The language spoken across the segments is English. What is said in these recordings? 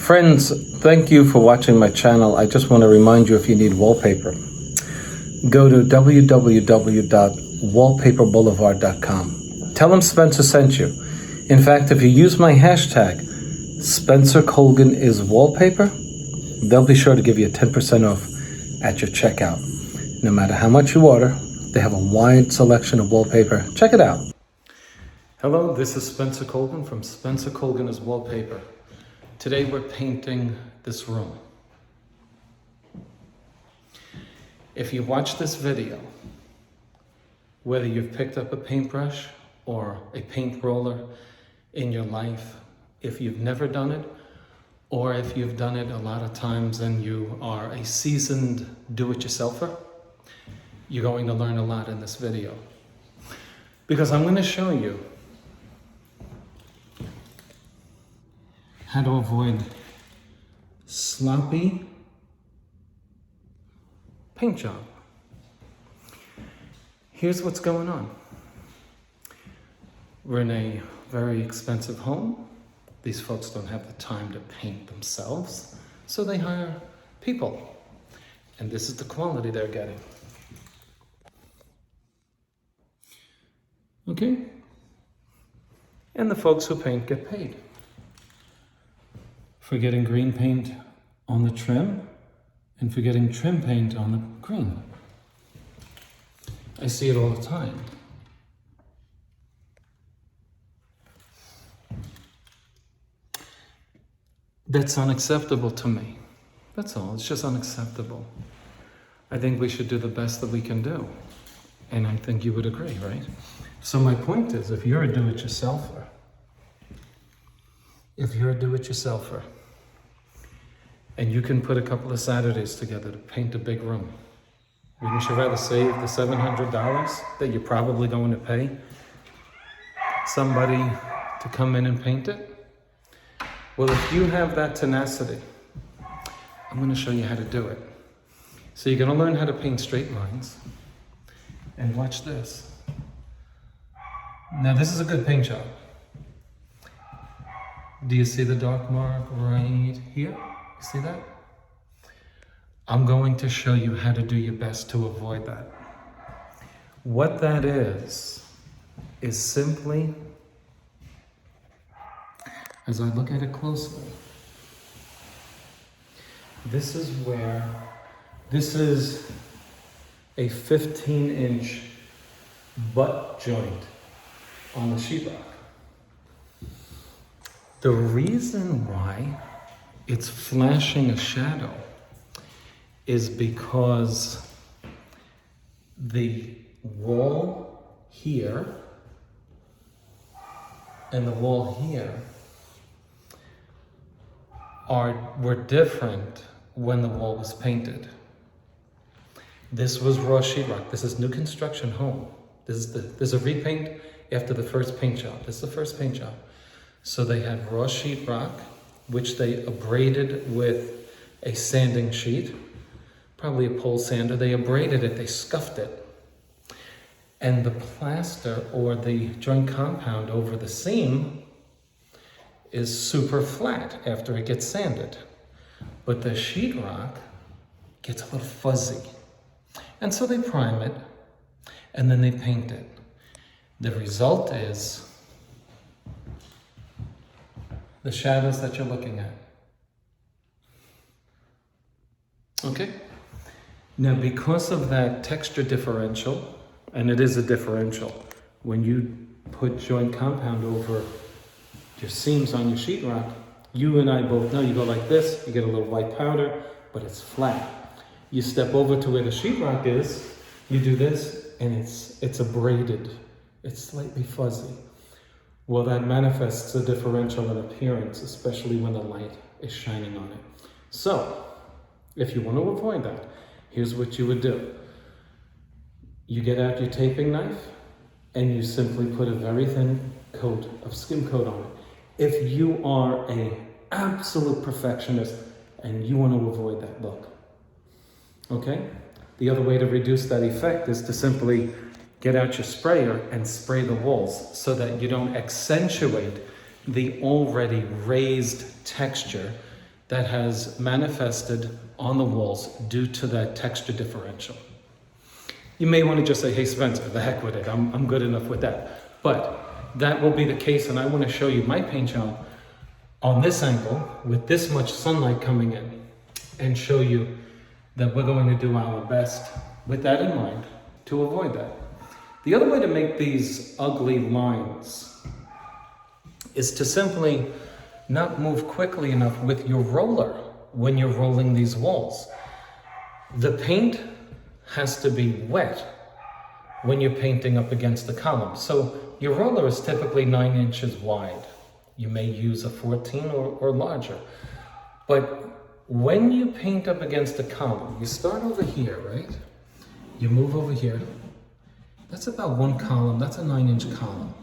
Friends, thank you for watching my channel. I just want to remind you, if you need wallpaper, go to www.wallpaperboulevard.com. Tell them Spencer sent you. In fact, if you use my hashtag, Spencer Colgan is wallpaper, they'll be sure to give you a 10% off at your checkout. No matter how much you order, they have a wide selection of wallpaper. Check it out. Hello, this is Spencer Colgan from Spencer Colgan is Wallpaper. Today we're painting this room. If you watch this video, whether you've picked up a paintbrush or a paint roller in your life, if you've never done it, or if you've done it a lot of times and you are a seasoned do-it-yourselfer, you're going to learn a lot in this video. Because I'm going to show you how to avoid sloppy paint job. Here's what's going on. We're in a very expensive home. These folks don't have the time to paint themselves, so they hire people. And this is the quality they're getting. Okay? And the folks who paint get paid for getting green paint on the trim and for getting trim paint on the green. I see it all the time. That's unacceptable to me. That's all. It's just unacceptable. I think we should do the best that we can do. And I think you would agree, right? So my point is, if you're a do-it-yourselfer, and you can put a couple of Saturdays together to paint a big room, wouldn't you rather save the $700 that you're probably going to pay somebody to come in and paint it? Well, if you have that tenacity, I'm going to show you how to do it. So you're going to learn how to paint straight lines. And watch this. Now this is a good paint job. Do you see the dark mark right here? You see that? I'm going to show you how to do your best to avoid that. What that is simply, as I look at it closely, this is a 15-inch butt joint on the sheetrock. The reason why it's flashing a shadow is because the wall here and the wall here were different when the wall was painted. This was raw sheetrock. This is new construction home. There's a repaint after the first paint job. This is the first paint job. So they had raw sheetrock, which they abraded with a sanding sheet, probably a pole sander. They abraded it, they scuffed it. And the plaster or the joint compound over the seam is super flat after it gets sanded. But the sheetrock gets a little fuzzy. And so they prime it, and then they paint it. The result is the shadows that you're looking at. Okay? Now, because of that texture differential, and it is a differential, when you put joint compound over your seams on your sheetrock, you and I both know you go like this, you get a little white powder, but it's flat. You step over to where the sheetrock is, you do this, and it's abraded. It's slightly fuzzy. Well, that manifests a differential in appearance, especially when the light is shining on it. So, if you want to avoid that, here's what you would do. You get out your taping knife, and you simply put a very thin coat of skim coat on it. If you are an absolute perfectionist and you want to avoid that look. Okay? The other way to reduce that effect is to simply get out your sprayer and spray the walls so that you don't accentuate the already raised texture that has manifested on the walls due to that texture differential. You may want to just say, hey Spencer, the heck with it, I'm good enough with that. But that will be the case, and I want to show you my paint job on this angle with this much sunlight coming in and show you that we're going to do our best with that in mind to avoid that. The other way to make these ugly lines is to simply not move quickly enough with your roller when you're rolling these walls. The paint has to be wet when you're painting up against the column. So your roller is typically 9 inches wide. You may use a 14 or larger. But when you paint up against a column, you start over here, right? You move over here. That's about 1 column, that's a 9-inch column.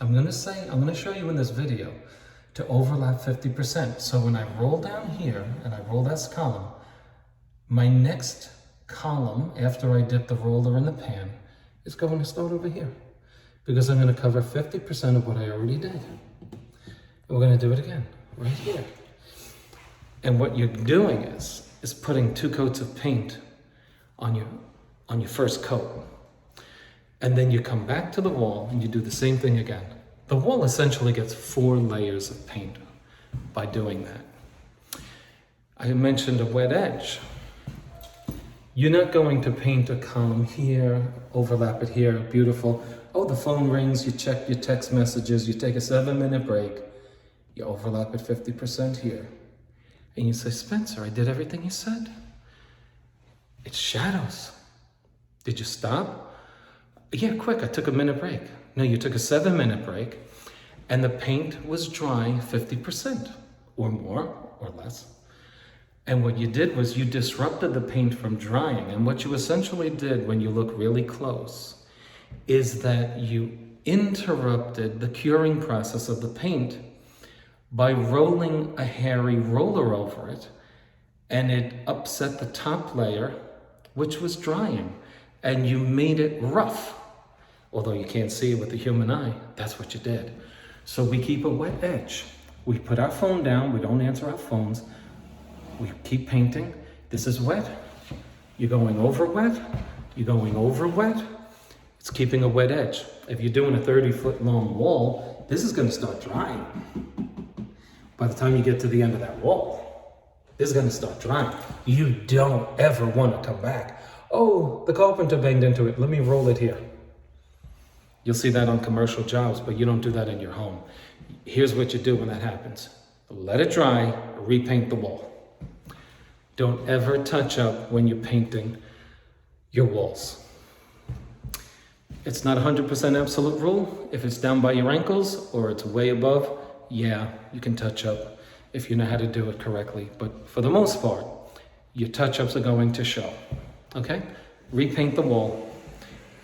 I'm gonna show you in this video to overlap 50%. So when I roll down here and I roll this column, my next column after I dip the roller in the pan is going to start over here because I'm going to cover 50% of what I already did. And we're going to do it again right here. And what you're doing is putting 2 coats of paint on your first coat. And then you come back to the wall and you do the same thing again. The wall essentially gets 4 layers of paint by doing that. I mentioned a wet edge. You're not going to paint a column here, overlap it here, beautiful. Oh, the phone rings, you check your text messages, you take a 7-minute break, you overlap it 50% here. And you say, Spencer, I did everything you said. It's shadows. Did you stop? Yeah, quick, I took a minute break. No, you took a 7-minute break and the paint was dry 50% or more or less. And what you did was you disrupted the paint from drying. And what you essentially did when you look really close is that you interrupted the curing process of the paint by rolling a hairy roller over it, and it upset the top layer, which was drying, and you made it rough. Although you can't see it with the human eye, that's what you did. So we keep a wet edge. We put our phone down, we don't answer our phones. We keep painting. This is wet. You're going over wet. You're going over wet. It's keeping a wet edge. If you're doing a 30-foot long wall, this is going to start drying. By the time you get to the end of that wall, this is going to start drying. You don't ever want to come back. Oh, the carpenter banged into it. Let me roll it here. You'll see that on commercial jobs, but you don't do that in your home. Here's what you do when that happens. Let it dry, repaint the wall. Don't ever touch up when you're painting your walls. It's not 100% absolute rule. If it's down by your ankles or it's way above, yeah, you can touch up if you know how to do it correctly. But for the most part, your touch-ups are going to show. Okay? Repaint the wall.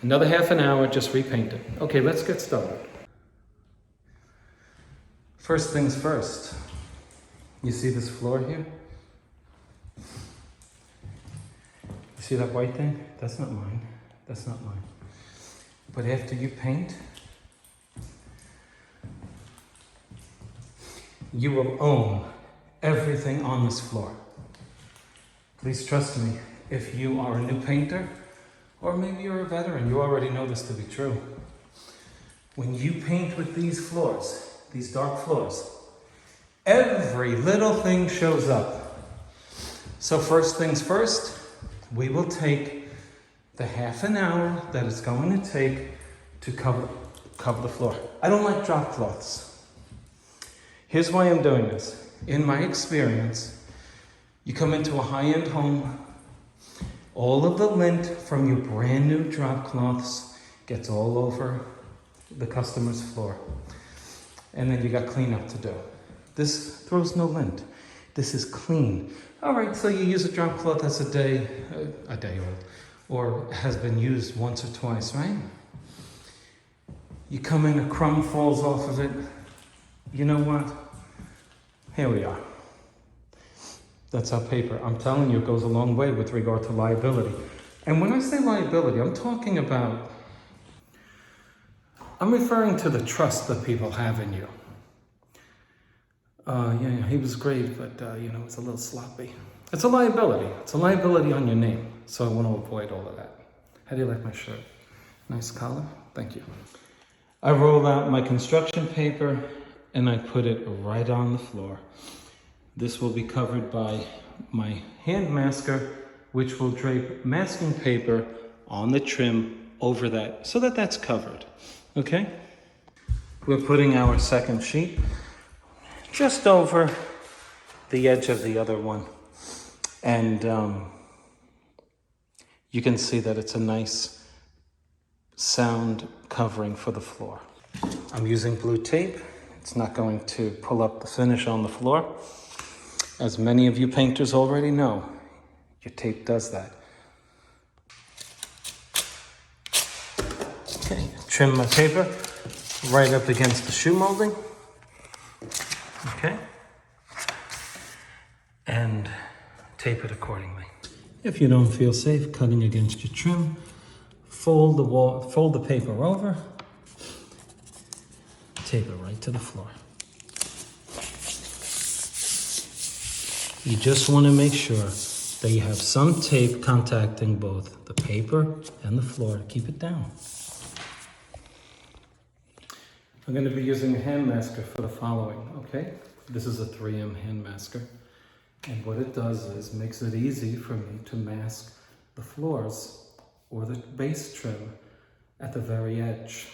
Another half an hour, just repaint it. Okay, let's get started. First things first. You see this floor here? See that white thing? That's not mine. That's not mine. But after you paint, you will own everything on this floor. Please trust me, if you are a new painter, or maybe you're a veteran, you already know this to be true. When you paint with these floors, these dark floors, every little thing shows up. So first things first, we will take the half an hour that it's going to take to cover the floor. I don't like drop cloths. Here's why I'm doing this. In my experience, you come into a high-end home, all of the lint from your brand new drop cloths gets all over the customer's floor. And then you got cleanup to do. This throws no lint. This is clean. All right, so you use a drop cloth that's a day old, or has been used once or twice, right? You come in, a crumb falls off of it. You know what? Here we are. That's our paper. I'm telling you, it goes a long way with regard to liability. And when I say liability, I'm referring to the trust that people have in you. Yeah, he was great, but you know, it's a little sloppy. It's a liability. It's a liability on your name. So I want to avoid all of that. How do you like my shirt? Nice collar? Thank you. I roll out my construction paper and I put it right on the floor. This will be covered by my hand masker, which will drape masking paper on the trim over that so that that's covered. Okay? We're putting our second sheet just over the edge of the other one. And you can see that it's a nice sound covering for the floor. I'm using blue tape. It's not going to pull up the finish on the floor. As many of you painters already know, your tape does that. Okay, trim my paper right up against the shoe molding. Okay. And tape it accordingly. If you don't feel safe cutting against your trim, fold the paper over, tape it right to the floor. You just want to make sure that you have some tape contacting both the paper and the floor to keep it down. I'm going to be using a hand masker for the following, okay? This is a 3M hand masker. And what it does is makes it easy for me to mask the floors or the base trim at the very edge.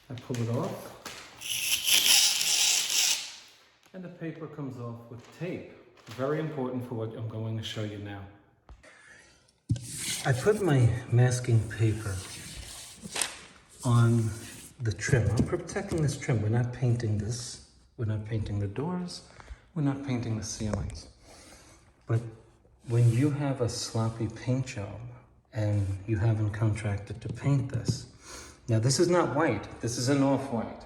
I pull it off. And the paper comes off with tape. Very important for what I'm going to show you now. I put my masking paper on the trim. I'm protecting this trim. We're not painting this. We're not painting the doors. We're not painting the ceilings. But when you have a sloppy paint job and you haven't contracted to paint this, now this is not white. This is an off-white.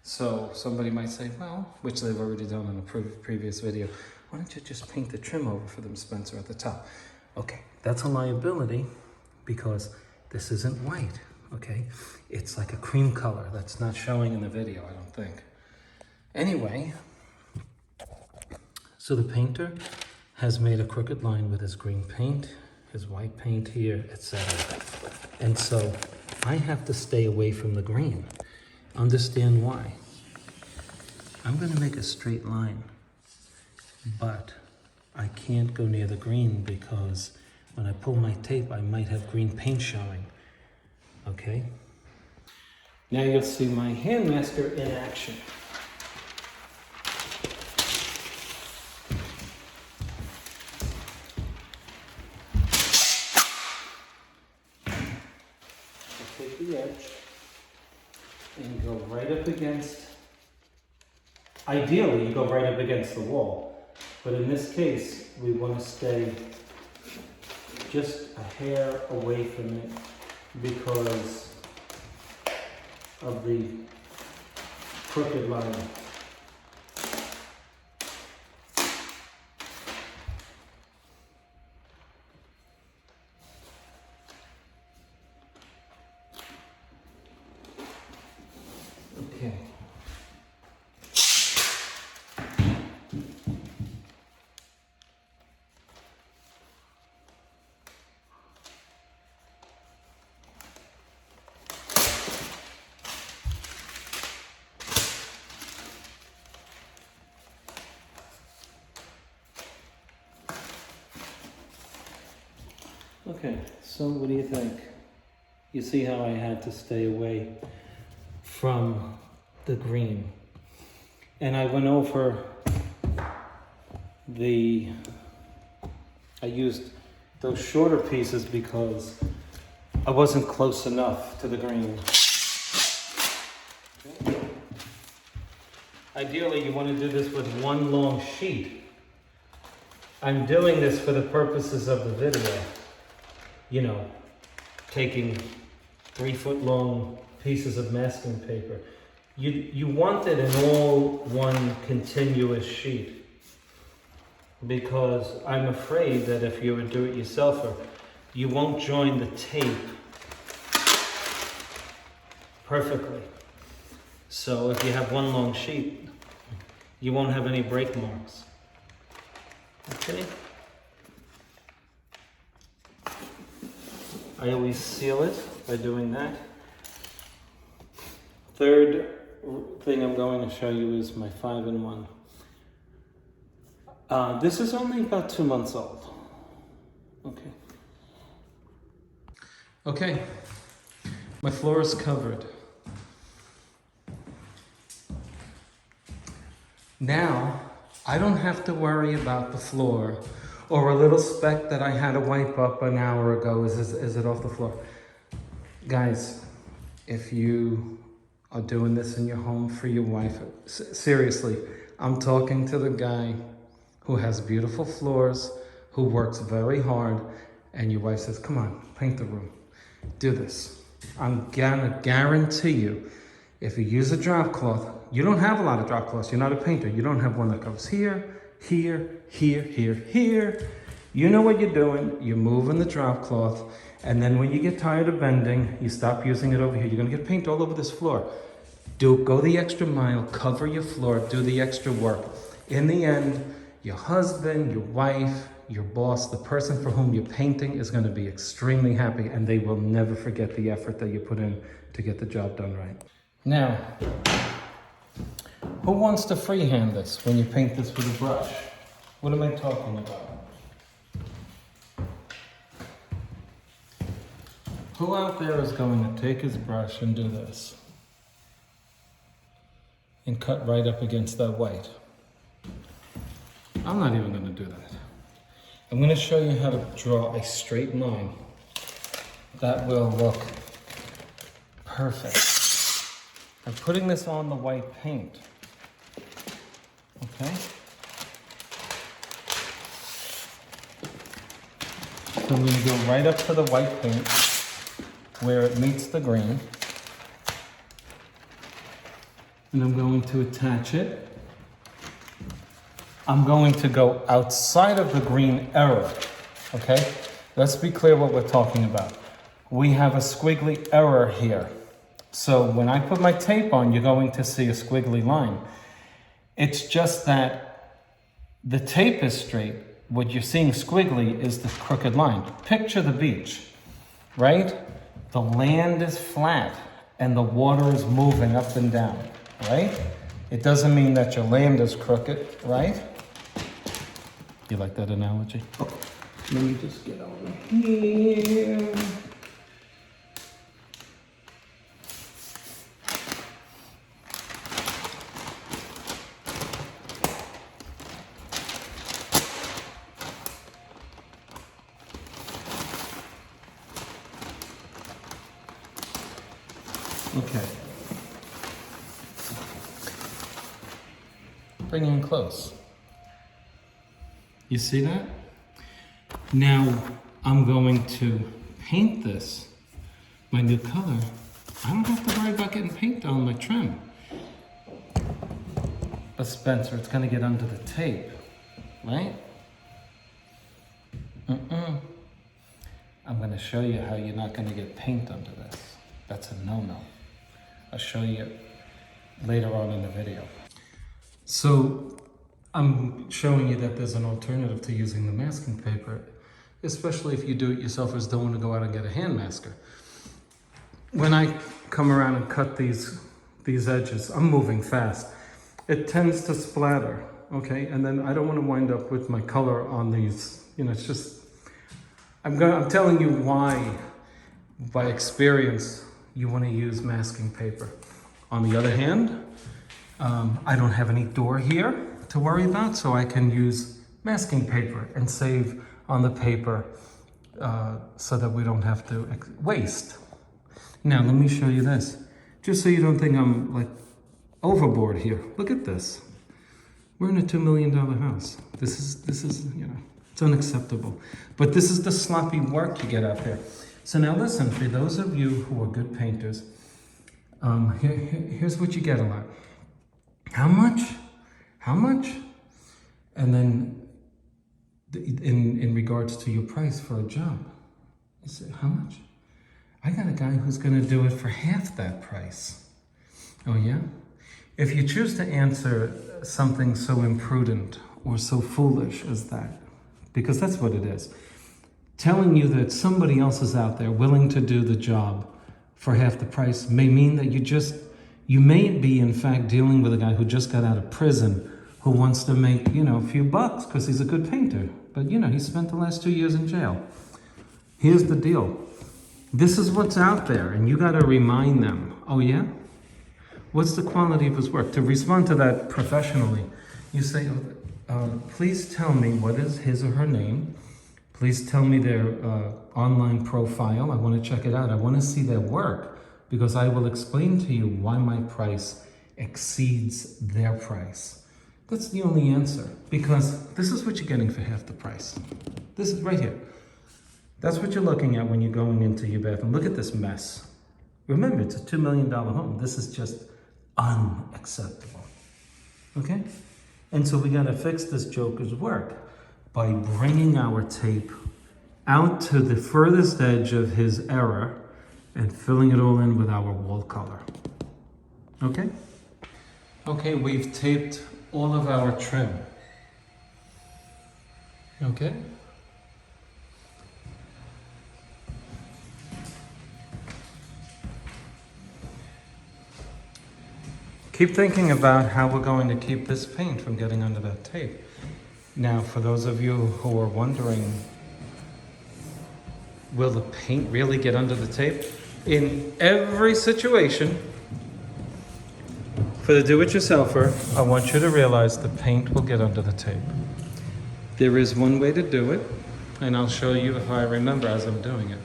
So somebody might say, well, which they've already done in a previous video, why don't you just paint the trim over for them, Spencer, at the top? Okay, that's a liability because this isn't white, okay? It's like a cream color that's not showing in the video, I don't think. Anyway, so the painter has made a crooked line with his green paint, his white paint here, etc. And so I have to stay away from the green. Understand why? I'm going to make a straight line, but I can't go near the green because when I pull my tape, I might have green paint showing. Okay? Now you'll see my hand masker in action. I'll take the edge and go right up against, ideally you go right up against the wall, but in this case we want to stay just a hair away from it because of the crooked line. Okay. Okay, so what do you think? You see how I had to stay away from the green. And I went over I used those shorter pieces because I wasn't close enough to the green. Okay. Ideally, you want to do this with one long sheet. I'm doing this for the purposes of the video. You know, taking 3-foot long pieces of masking paper. You want it in all one continuous sheet because I'm afraid that if you're a do-it-yourselfer, you won't join the tape perfectly. So if you have one long sheet, you won't have any break marks. Okay? I always seal it by doing that. Third thing I'm going to show you is my 5-in-1. This is only about 2 months old. Okay. Okay, my floor is covered. Now, I don't have to worry about the floor or a little speck that I had to wipe up an hour ago. Is it off the floor? Guys, if you are doing this in your home for your wife, seriously, I'm talking to the guy who has beautiful floors, who works very hard, and your wife says, come on, paint the room. Do this. I'm gonna guarantee you, if you use a drop cloth, you don't have a lot of drop cloths, you're not a painter, you don't have one that goes here, here, here, here, here. You know what you're doing, you're moving the drop cloth, and then when you get tired of bending, you stop using it over here. You're gonna get paint all over this floor. Go the extra mile, cover your floor, do the extra work. In the end, your husband, your wife, your boss, the person for whom you're painting is going to be extremely happy, and they will never forget the effort that you put in to get the job done right. Now, who wants to freehand this when you paint this with a brush? What am I talking about? Who out there is going to take his brush and do this? And cut right up against that white. I'm not even going to do that. I'm going to show you how to draw a straight line that will look perfect. I'm putting this on the white paint. Okay? So I'm going to go right up to the white paint where it meets the green. And I'm going to attach it. I'm going to go outside of the green error, okay? Let's be clear what we're talking about. We have a squiggly error here. So when I put my tape on, you're going to see a squiggly line. It's just that the tape is straight. What you're seeing squiggly is the crooked line. Picture the beach, right? The land is flat and the water is moving up and down, right? It doesn't mean that your land is crooked, right? You like that analogy? Oh, let me just get over here. Okay. Bring it in close. You see that? Now I'm going to paint this my new color. I don't have to worry about getting paint on my trim. But Spencer, it's gonna get under the tape, right? I'm gonna show you how you're not gonna get paint under this. That's a no-no. I'll show you later on in the video. So I'm showing you that there's an alternative to using the masking paper, especially if you do it yourself or don't want to go out and get a hand masker. When I come around and cut these edges, I'm moving fast. It tends to splatter, okay? And then I don't want to wind up with my color on these, you know, it's just, I'm telling you why, by experience, you want to use masking paper. On the other hand, I don't have any door here to worry about, so I can use masking paper and save on the paper so that we don't have to waste. Now, let me show you this. Just so you don't think I'm like overboard here. Look at this. We're in a $2 million house. This is, you know, it's unacceptable. But this is the sloppy work you get out there. So now listen, for those of you who are good painters, here's what you get a lot. How much? How much? And then in regards to your price for a job, you say, how much? I got a guy who's gonna do it for half that price. Oh yeah? If you choose to answer something so imprudent or so foolish as that, because that's what it is, telling you that somebody else is out there willing to do the job for half the price may mean that you may be in fact dealing with a guy who just got out of prison who wants to make, a few bucks because he's a good painter. But, he spent the last 2 years in jail. Here's the deal. This is what's out there, and you got to remind them, oh yeah? What's the quality of his work? To respond to that professionally, you say, please tell me what is his or her name. Please tell me their online profile. I want to check it out. I want to see their work because I will explain to you why my price exceeds their price. That's the only answer, because this is what you're getting for half the price. This is right here. That's what you're looking at when you're going into your bathroom. Look at this mess. Remember, it's a $2 million home. This is just unacceptable. Okay? And so we got to fix this joker's work by bringing our tape out to the furthest edge of his error and filling it all in with our wall color. Okay? Okay, we've taped all of our trim. Okay? Keep thinking about how we're going to keep this paint from getting under that tape. Now, for those of you who are wondering, will the paint really get under the tape? In every situation, for the do-it-yourselfer, I want you to realize the paint will get under the tape. There is one way to do it, and I'll show you if I remember as I'm doing it.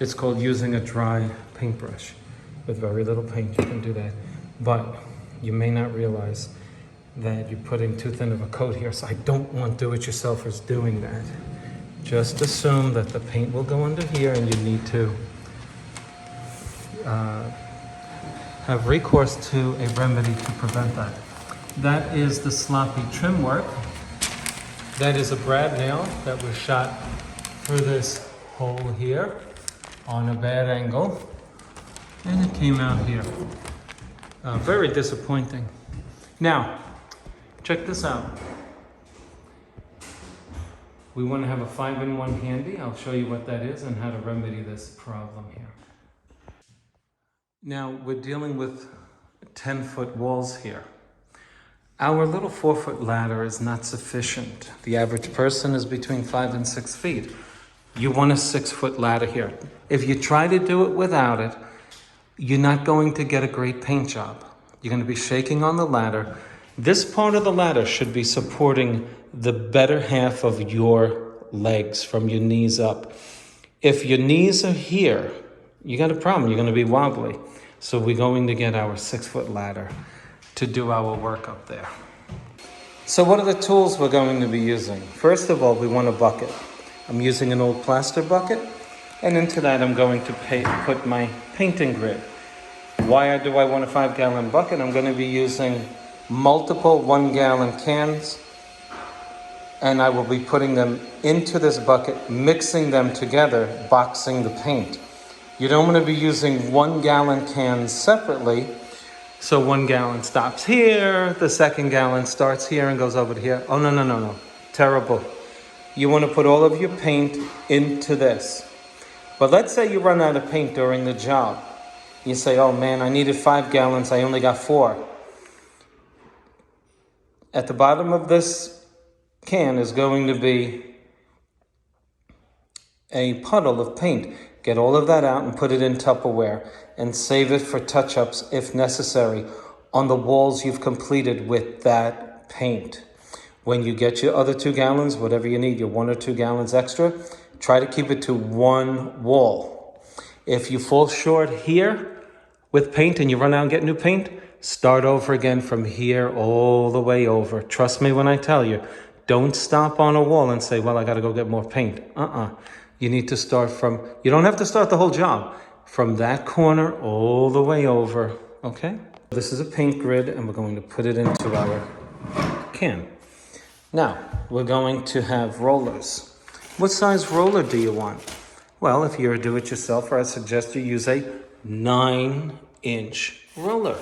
It's called using a dry paintbrush. With very little paint, you can do that. But you may not realize that you're putting too thin of a coat here, so I don't want do-it-yourselfers doing that. Just assume that the paint will go under here and you need to have recourse to a remedy to prevent that. That is the sloppy trim work. That is a brad nail that was shot through this hole here on a bad angle, and it came out here. Very disappointing. Now, check this out. We want to have a 5-in-1 handy. I'll show you what that is and how to remedy this problem here. Now, we're dealing with 10-foot walls here. Our little 4-foot ladder is not sufficient. The average person is between 5 and 6 feet. You want a 6-foot ladder here. If you try to do it without it, you're not going to get a great paint job. You're going to be shaking on the ladder. This part of the ladder should be supporting the better half of your legs from your knees up. If your knees are here, you got a problem. You're going to be wobbly. So we're going to get our 6-foot ladder to do our work up there. So what are the tools we're going to be using? First of all, we want a bucket. I'm using an old plaster bucket, and into that I'm going to put my painting grid. Why do I want a 5-gallon bucket? I'm going to be using multiple 1-gallon cans, and I will be putting them into this bucket, mixing them together, boxing the paint. You don't want to be using 1-gallon cans separately, so 1 gallon stops here, the 2nd gallon starts here and goes over to here. Oh, no. Terrible. You want to put all of your paint into this. But let's say you run out of paint during the job. You say, oh man, I needed 5 gallons, I only got 4. At the bottom of this can is going to be a puddle of paint. Get all of that out and put it in Tupperware and save it for touch-ups if necessary on the walls you've completed with that paint. When you get your other 2 gallons, whatever you need, your 1 or 2 gallons extra, try to keep it to 1 wall. If you fall short here with paint and you run out and get new paint, start over again from here all the way over. Trust me when I tell you, don't stop on a wall and say, well, I got to go get more paint. You need to start from, you don't have to start the whole job, from that corner all the way over, okay? This is a paint grid, and we're going to put it into our can. Now, we're going to have rollers. What size roller do you want? Well, if you're a do-it-yourselfer, I suggest you use a 9-inch roller.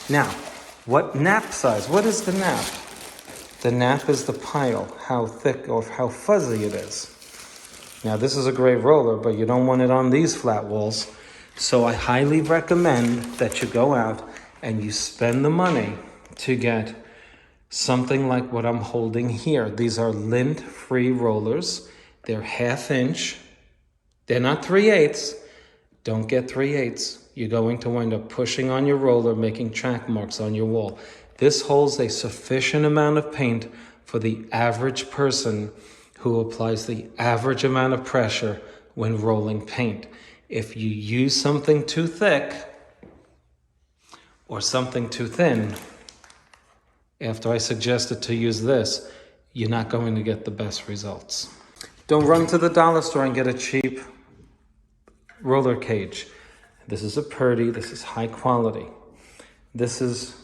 Now, What nap size? What is the nap? The nap is the pile, how thick or how fuzzy it is. Now this is a great roller, but you don't want it on these flat walls. So I highly recommend that you go out and you spend the money to get something like what I'm holding here. These are lint-free rollers. They're 1/2 inch. They're not 3/8. Don't get 3/8. You're going to wind up pushing on your roller, making track marks on your wall. This holds a sufficient amount of paint for the average person who applies the average amount of pressure when rolling paint. If you use something too thick or something too thin, after I suggested to use this, you're not going to get the best results. Don't run to the dollar store and get a cheap roller cage. This is a Purdy, this is high quality. This is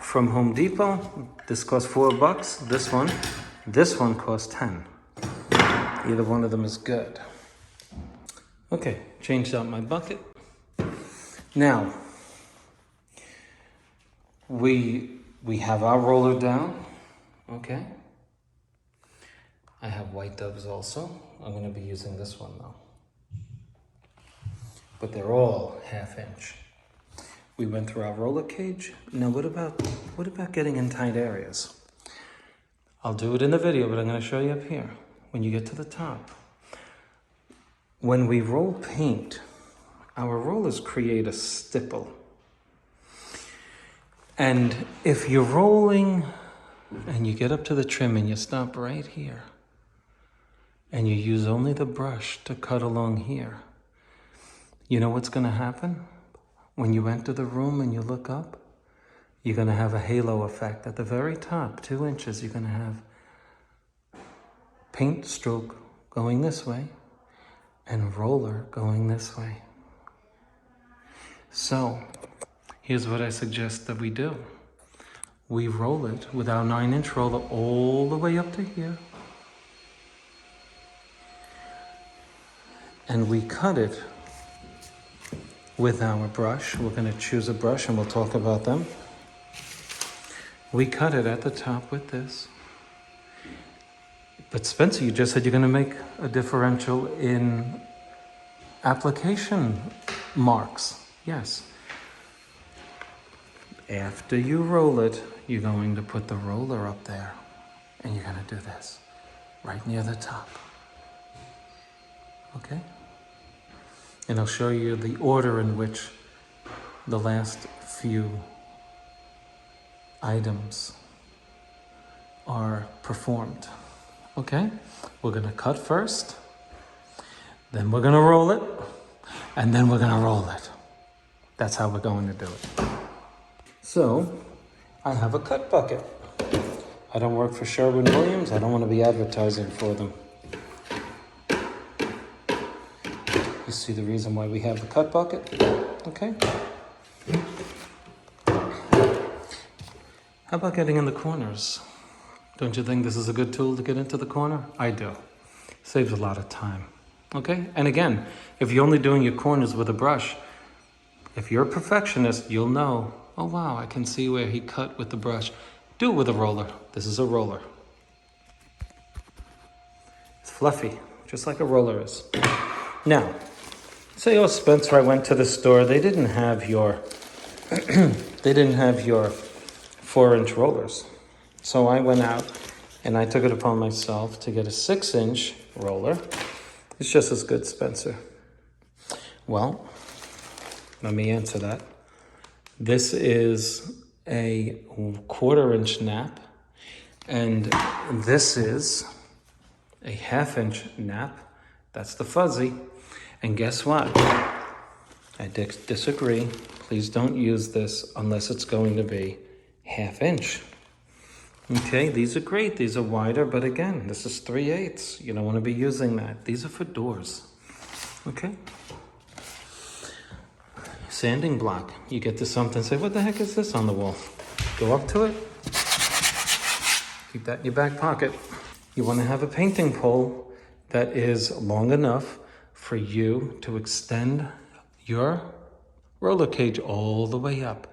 from Home Depot. This costs $4. This one costs 10. Either one of them is good. Okay, changed out my bucket. Now, we have our roller down, okay? I have white doves also. I'm gonna be using this one though. But they're all 1/2 inch. We went through our roller cage. Now what about getting in tight areas? I'll do it in the video, but I'm gonna show you up here. When you get to the top, when we roll paint, our rollers create a stipple. And if you're rolling and you get up to the trim and you stop right here and you use only the brush to cut along here, you know what's gonna happen? When you enter the room and you look up, you're gonna have a halo effect. At the very top, 2 inches, you're gonna have paint stroke going this way and roller going this way. So, here's what I suggest that we do. We roll it with our 9-inch roller all the way up to here. And we cut it with our brush. We're gonna choose a brush and we'll talk about them. We cut it at the top with this. But Spencer, you just said you're gonna make a differential in application marks. Yes. After you roll it, you're going to put the roller up there and you're gonna do this right near the top. Okay? And I'll show you the order in which the last few items are performed. Okay? We're gonna cut first, then we're gonna roll it, and then we're gonna roll it. That's how we're going to do it. So, I have a cut bucket. I don't work for Sherwin-Williams. I don't want to be advertising for them. You see the reason why we have the cut bucket? Okay. How about getting in the corners? Don't you think this is a good tool to get into the corner? I do. Saves a lot of time. Okay? And again, if you're only doing your corners with a brush, if you're a perfectionist, you'll know, oh wow, I can see where he cut with the brush. Do it with a roller. This is a roller. It's fluffy, just like a roller is. Now, say, oh Spencer, I went to the store. They didn't have your, they didn't have your 4-inch rollers. So I went out and I took it upon myself to get a 6-inch roller. It's just as good, Spencer. Well, let me answer that. This is a 1/4-inch nap, and this is a 1/2-inch nap. That's the fuzzy. And guess what? I disagree. Please don't use this unless it's going to be 1/2 inch. Okay, these are great. These are wider, but again, this is 3/8. You don't want to be using that. These are for doors. Okay? Sanding block. You get to something, say, what the heck is this on the wall? Go up to it. Keep that in your back pocket. You want to have a painting pole that is long enough for you to extend your roller cage all the way up.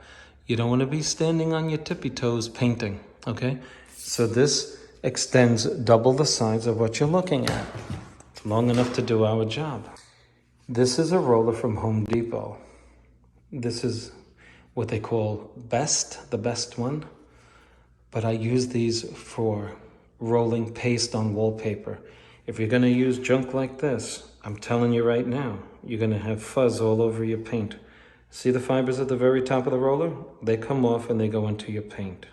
You don't want to be standing on your tippy toes painting, okay? So this extends double the size of what you're looking at. It's long enough to do our job. This is a roller from Home Depot. This is what they call the best one. But I use these for rolling paste on wallpaper. If you're gonna use junk like this, I'm telling you right now, you're gonna have fuzz all over your paint. See the fibers at the very top of the roller? They come off and they go into your paint.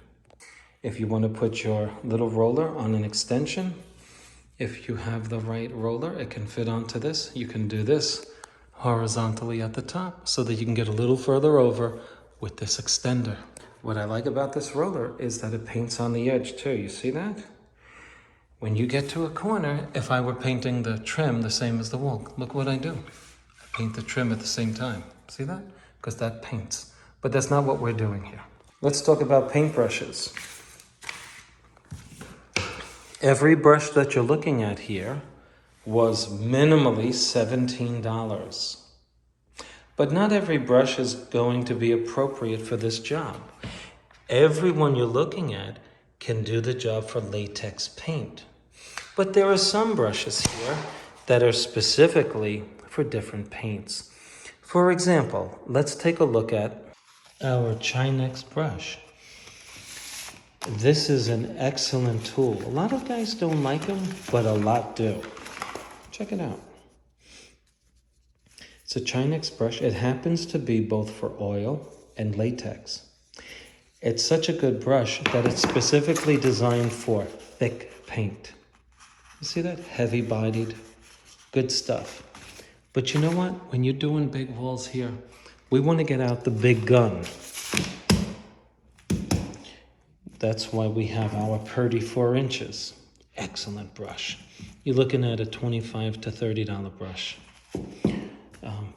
If you want to put your little roller on an extension, if you have the right roller, it can fit onto this. You can do this horizontally at the top so that you can get a little further over with this extender. What I like about this roller is that it paints on the edge too. You see that? When you get to a corner, if I were painting the trim the same as the wall, look what I do. I paint the trim at the same time. See that? Because that paints. But that's not what we're doing here. Let's talk about paintbrushes. Every brush that you're looking at here was minimally $17. But not every brush is going to be appropriate for this job. Every one you're looking at can do the job for latex paint. But there are some brushes here that are specifically for different paints. For example, let's take a look at our Chinex brush. This is an excellent tool. A lot of guys don't like them, but a lot do. Check it out. It's a Chinex brush. It happens to be both for oil and latex. It's such a good brush that it's specifically designed for thick paint. You see that? Heavy-bodied, good stuff. But you know what? When you're doing big walls here, we want to get out the big gun. That's why we have our Purdy 4 inches. Excellent brush. You're looking at a $25 to $30 brush.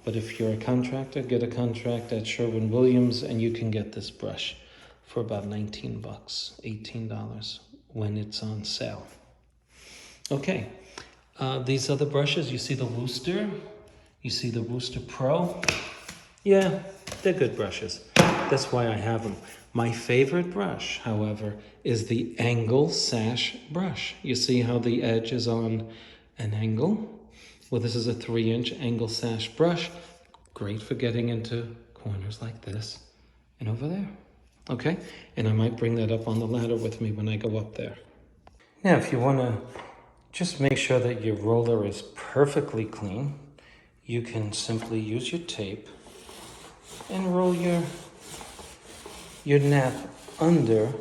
But if you're a contractor, get a contract at Sherwin-Williams and you can get this brush for about $19, $18 when it's on sale. Okay, these other brushes, you see the Wooster, you see the Wooster Pro. Yeah, they're good brushes. That's why I have them. My favorite brush, however, is the angle Sash brush. You see how the edge is on an angle? Well, this is a 3-inch angle Sash brush. Great for getting into corners like this and over there. Okay, and I might bring that up on the ladder with me when I go up there. Now, if you want to just make sure that your roller is perfectly clean, you can simply use your tape and roll your nap under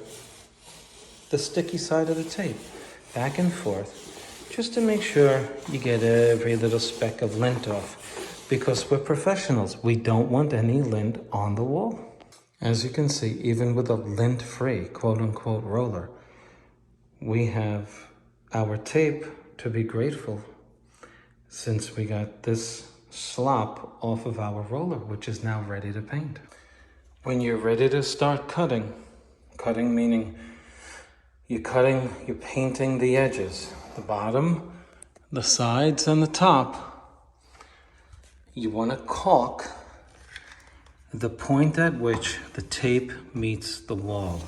the sticky side of the tape, back and forth, just to make sure you get every little speck of lint off, because we're professionals. We don't want any lint on the wall. As you can see, even with a lint-free, quote-unquote, roller, we have our tape to be grateful since we got this slop off of our roller, which is now ready to paint. When you're ready to start cutting meaning you're painting the edges, the bottom, the sides, and the top, you want to caulk the point at which the tape meets the wall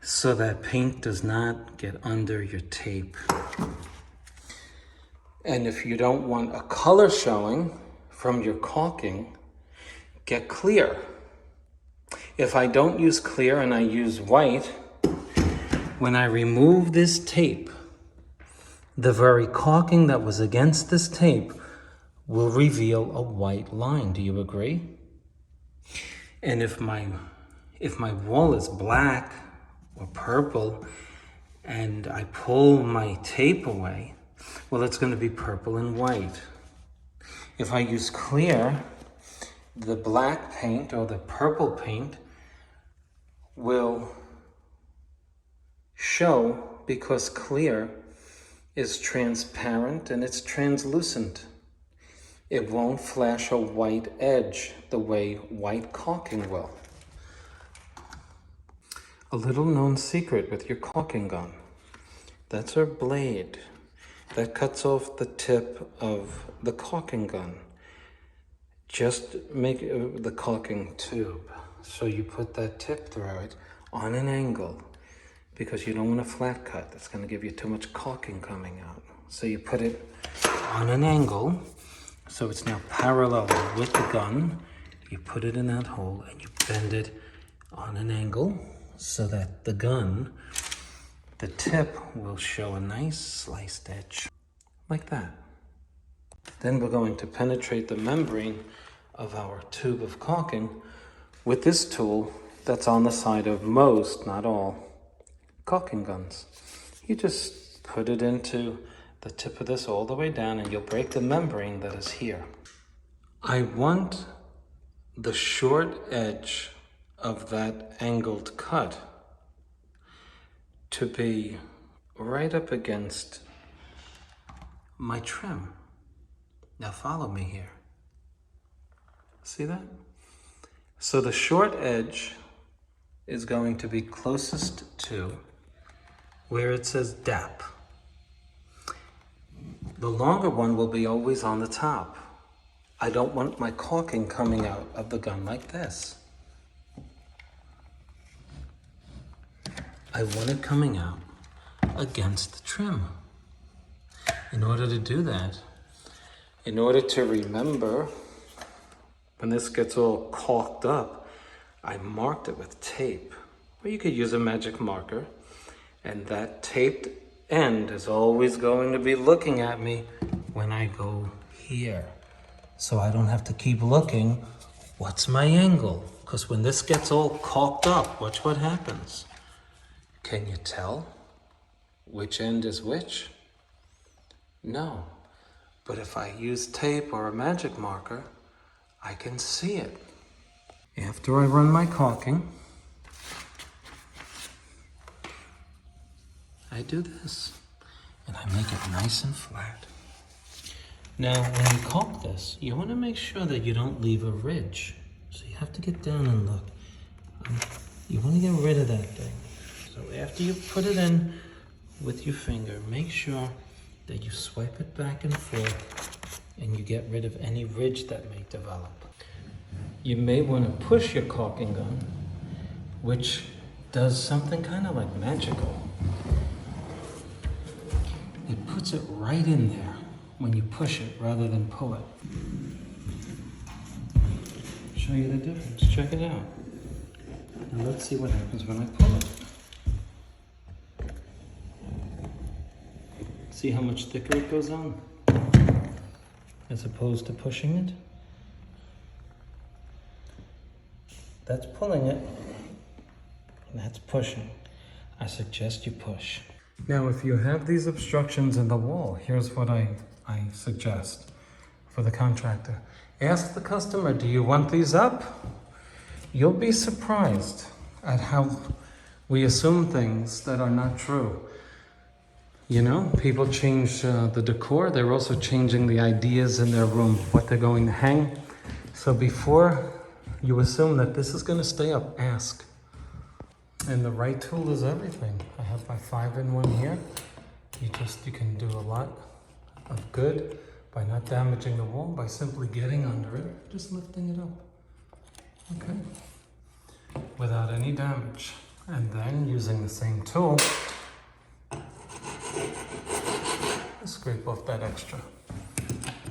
so that paint does not get under your tape. And if you don't want a color showing from your caulking, get clear. If I don't use clear and I use white, when I remove this tape, the very caulking that was against this tape will reveal a white line. Do you agree? And if my wall is black or purple and I pull my tape away, well, it's going to be purple and white. If I use clear, the black paint or the purple paint will show, because clear is transparent and it's translucent. It won't flash a white edge the way white caulking will. A little known secret with your caulking gun. That's our blade that cuts off the tip of the caulking gun. Just make the caulking tube. So you put that tip through it on an angle because you don't want a flat cut. That's going to give you too much caulking coming out. So you put it on an angle so it's now parallel with the gun. You put it in that hole and you bend it on an angle so that the gun, the tip, will show a nice sliced edge like that. Then we're going to penetrate the membrane of our tube of caulking with this tool that's on the side of most, not all, caulking guns. You just put it into the tip of this all the way down and you'll break the membrane that is here. I want the short edge of that angled cut to be right up against my trim. Now follow me here. See that? So the short edge is going to be closest to where it says DAP. The longer one will be always on the top. I don't want my caulking coming out of the gun like this. I want it coming out against the trim. In order to do that, in order to remember, when this gets all caulked up, I marked it with tape. Or you could use a magic marker, and that taped end is always going to be looking at me when I go here. So I don't have to keep looking, what's my angle? Because when this gets all caulked up, watch what happens. Can you tell which end is which? No. But if I use tape or a magic marker, I can see it. After I run my caulking, I do this, and I make it nice and flat. Now, when you caulk this, you want to make sure that you don't leave a ridge. So you have to get down and look. You want to get rid of that thing. So after you put it in with your finger, make sure that you swipe it back and forth and you get rid of any ridge that may develop. You may want to push your caulking gun, which does something kind of like magical. It puts it right in there when you push it rather than pull it. Show you the difference. Check it out. Now let's see what happens when I pull it. See how much thicker it goes on? As opposed to pushing it. That's pulling it, and that's pushing. I suggest you push. Now, if you have these obstructions in the wall, here's what I suggest for the contractor. Ask the customer, do you want these up? You'll be surprised at how we assume things that are not true. You know, people change the decor. They're also changing the ideas in their room, what they're going to hang. So before you assume that this is going to stay up, ask. And the right tool is everything. I have my 5-in-1 here. You can do a lot of good by not damaging the wall, by simply getting under it, just lifting it up. Okay. Without any damage. And then using the same tool, scrape off that extra,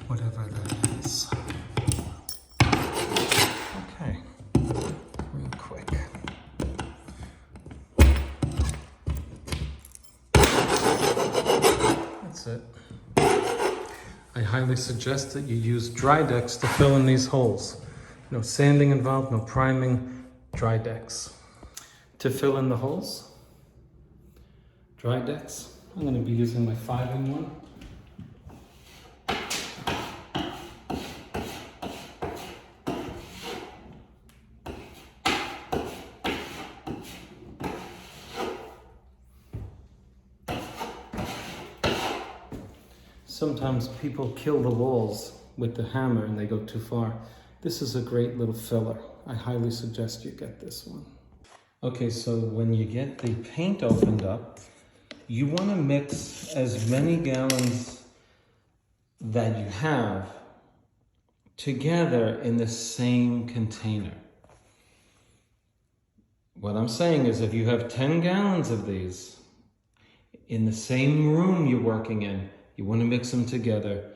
whatever that is. Okay, real quick. That's it. I highly suggest that you use dry decks to fill in these holes. No sanding involved, no priming, dry decks. To fill in the holes, dry decks, I'm going to be using my 5-in-1. Sometimes people kill the walls with the hammer and they go too far. This is a great little filler. I highly suggest you get this one. Okay, so when you get the paint opened up, you want to mix as many gallons that you have together in the same container. What I'm saying is if you have 10 gallons of these in the same room you're working in, you want to mix them together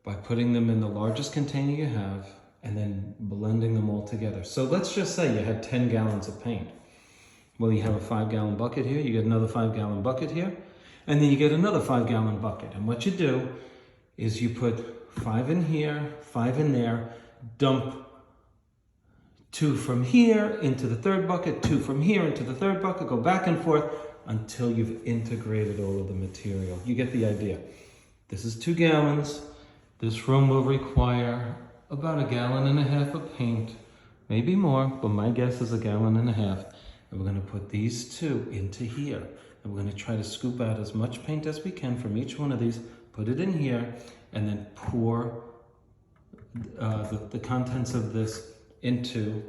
by putting them in the largest container you have and then blending them all together. So let's just say you had 10 gallons of paint. Well, you have a 5-gallon bucket here, you get another 5-gallon bucket here, and then you get another 5-gallon bucket. And what you do is you put 5 in here, 5 in there, dump 2 from here into the third bucket, 2 from here into the third bucket, go back and forth until you've integrated all of the material. You get the idea. This is 2 gallons. This room will require about 1.5 gallons of paint, maybe more, but my guess is 1.5 gallons. And we're going to put these 2 into here. And we're going to try to scoop out as much paint as we can from each one of these, put it in here, and then pour the contents of this into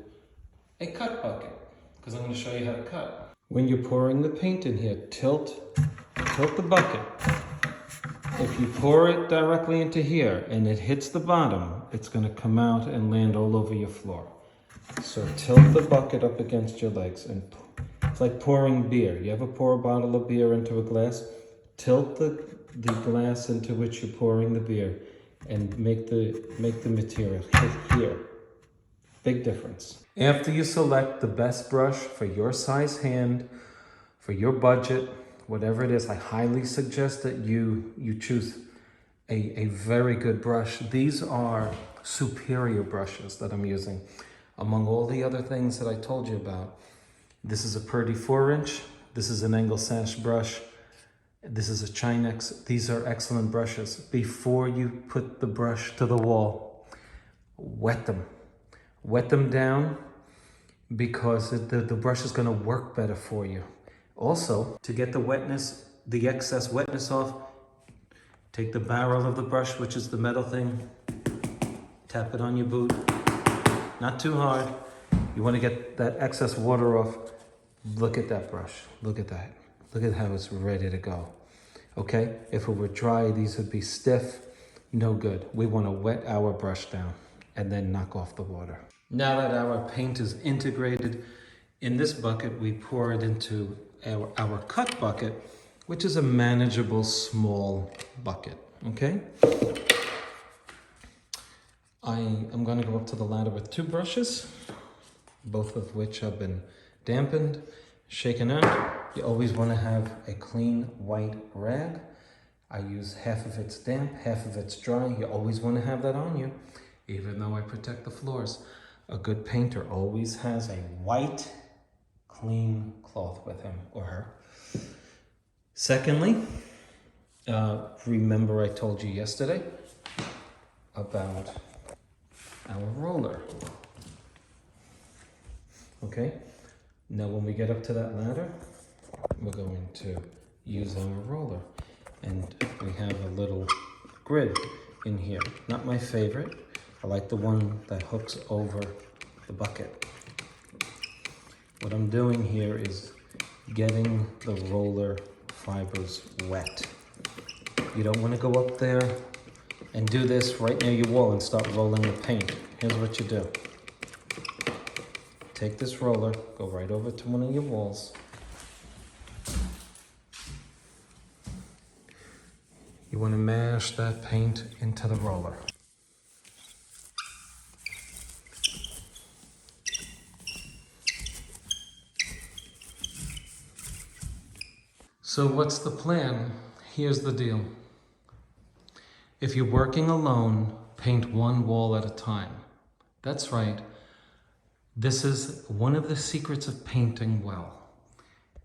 a cut bucket, because I'm going to show you how to cut. When you're pouring the paint in here, tilt the bucket. If you pour it directly into here and it hits the bottom, it's going to come out and land all over your floor. So tilt the bucket up against your legs, and it's like pouring beer. You ever pour a bottle of beer into a glass? Tilt the glass into which you're pouring the beer and make the material hit here. Big difference. After you select the best brush for your size hand, for your budget, whatever it is, I highly suggest that you choose a very good brush. These are superior brushes that I'm using. Among all the other things that I told you about, this is a Purdy 4-inch, this is an angle Sash brush, this is a Chinex. These are excellent brushes. Before you put the brush to the wall, wet them. Wet them down, because the brush is going to work better for you. Also, to get the excess wetness off, take the barrel of the brush, which is the metal thing, tap it on your boot. Not too hard. You want to get that excess water off. Look at that brush. Look at that. Look at how it's ready to go. Okay? If it were dry, these would be stiff. No good. We want to wet our brush down and then knock off the water. Now that our paint is integrated in this bucket, we pour it into our cut bucket, which is a manageable small bucket. Okay? I am going to go up to the ladder with 2 brushes, both of which have been dampened, shaken out. You always want to have a clean white rag. I use half of it's damp, half of it's dry. You always want to have that on you, even though I protect the floors. A good painter always has a white, clean cloth with him or her. Secondly, remember I told you yesterday about our roller. Okay, now when we get up to that ladder, we're going to use our roller. And we have a little grid in here. Not my favorite. I like the one that hooks over the bucket. What I'm doing here is getting the roller fibers wet. You don't want to go up there and do this right near your wall and start rolling the paint. Here's what you do. Take this roller, go right over to one of your walls. You want to mash that paint into the roller. So what's the plan? Here's the deal. If you're working alone, paint one wall at a time. That's right. This is one of the secrets of painting well.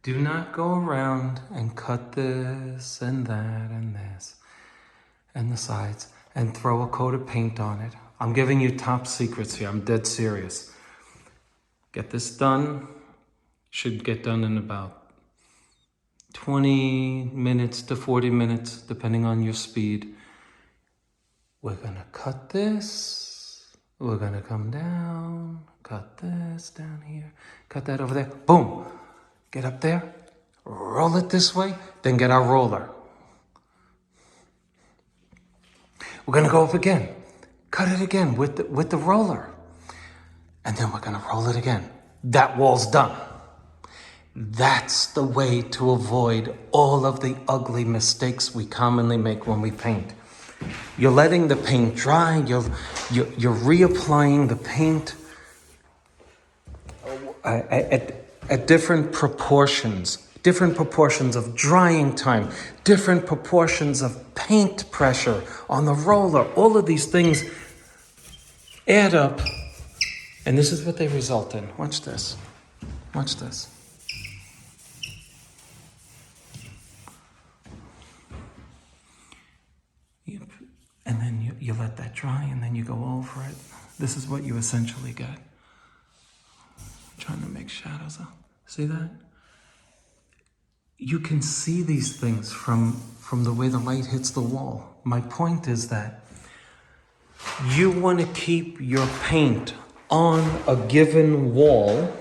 Do not go around and cut this and that and this and the sides and throw a coat of paint on it. I'm giving you top secrets here. I'm dead serious. Get this done. Should get done in about 20 minutes to 40 minutes, depending on your speed. We're gonna cut this. We're gonna come down, cut this down here, cut that over there. Boom. Get up there, roll it this way, then get our roller. We're gonna go up again, cut it again with the roller. And then we're gonna roll it again. That wall's done. That's the way to avoid all of the ugly mistakes we commonly make when we paint. You're letting the paint dry, you're reapplying the paint at different proportions of drying time, different proportions of paint pressure on the roller. All of these things add up, and this is what they result in. Watch this. Watch this. And then you let that dry, and then you go over it. This is what you essentially get. I'm trying to make shadows up. See that? You can see these things from the way the light hits the wall. My point is that you want to keep your paint on a given wall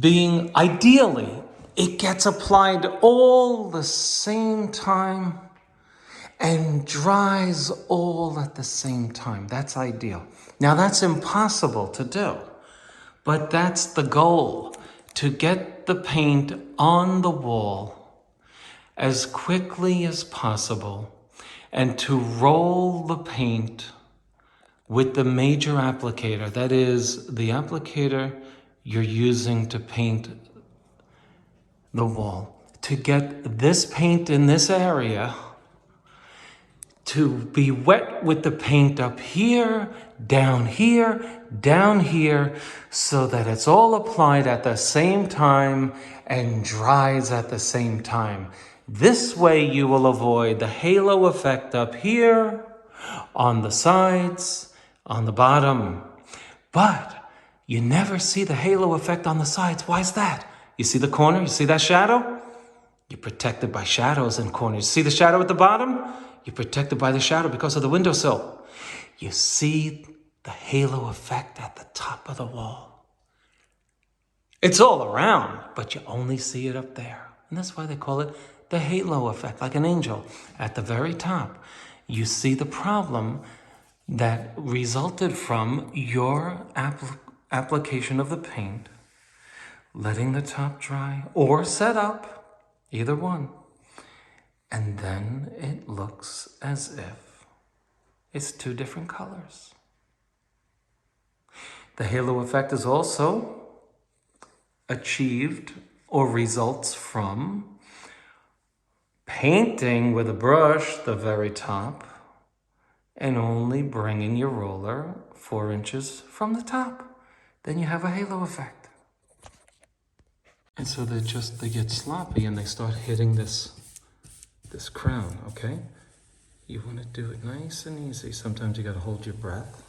being, ideally, it gets applied all the same time and dries all at the same time. That's ideal. Now that's impossible to do, but that's the goal, to get the paint on the wall as quickly as possible and to roll the paint with the major applicator. That is the applicator you're using to paint the wall. To get this paint in this area to be wet with the paint up here, down here, down here, so that it's all applied at the same time and dries at the same time. This way you will avoid the halo effect up here, on the sides, on the bottom. But you never see the halo effect on the sides. Why is that? You see the corner? You see that shadow? You're protected by shadows in corners. See the shadow at the bottom? You're protected by the shadow because of the windowsill. You see the halo effect at the top of the wall. It's all around, but you only see it up there. And that's why they call it the halo effect, like an angel. At the very top, you see the problem that resulted from your application of the paint, letting the top dry or set up, either one. And then it looks as if it's two different colors. The halo effect is also achieved or results from painting with a brush the very top and only bringing your roller 4 inches from the top. Then you have a halo effect. And so they get sloppy and they start hitting this crown, okay? You want to do it nice and easy. Sometimes you got to hold your breath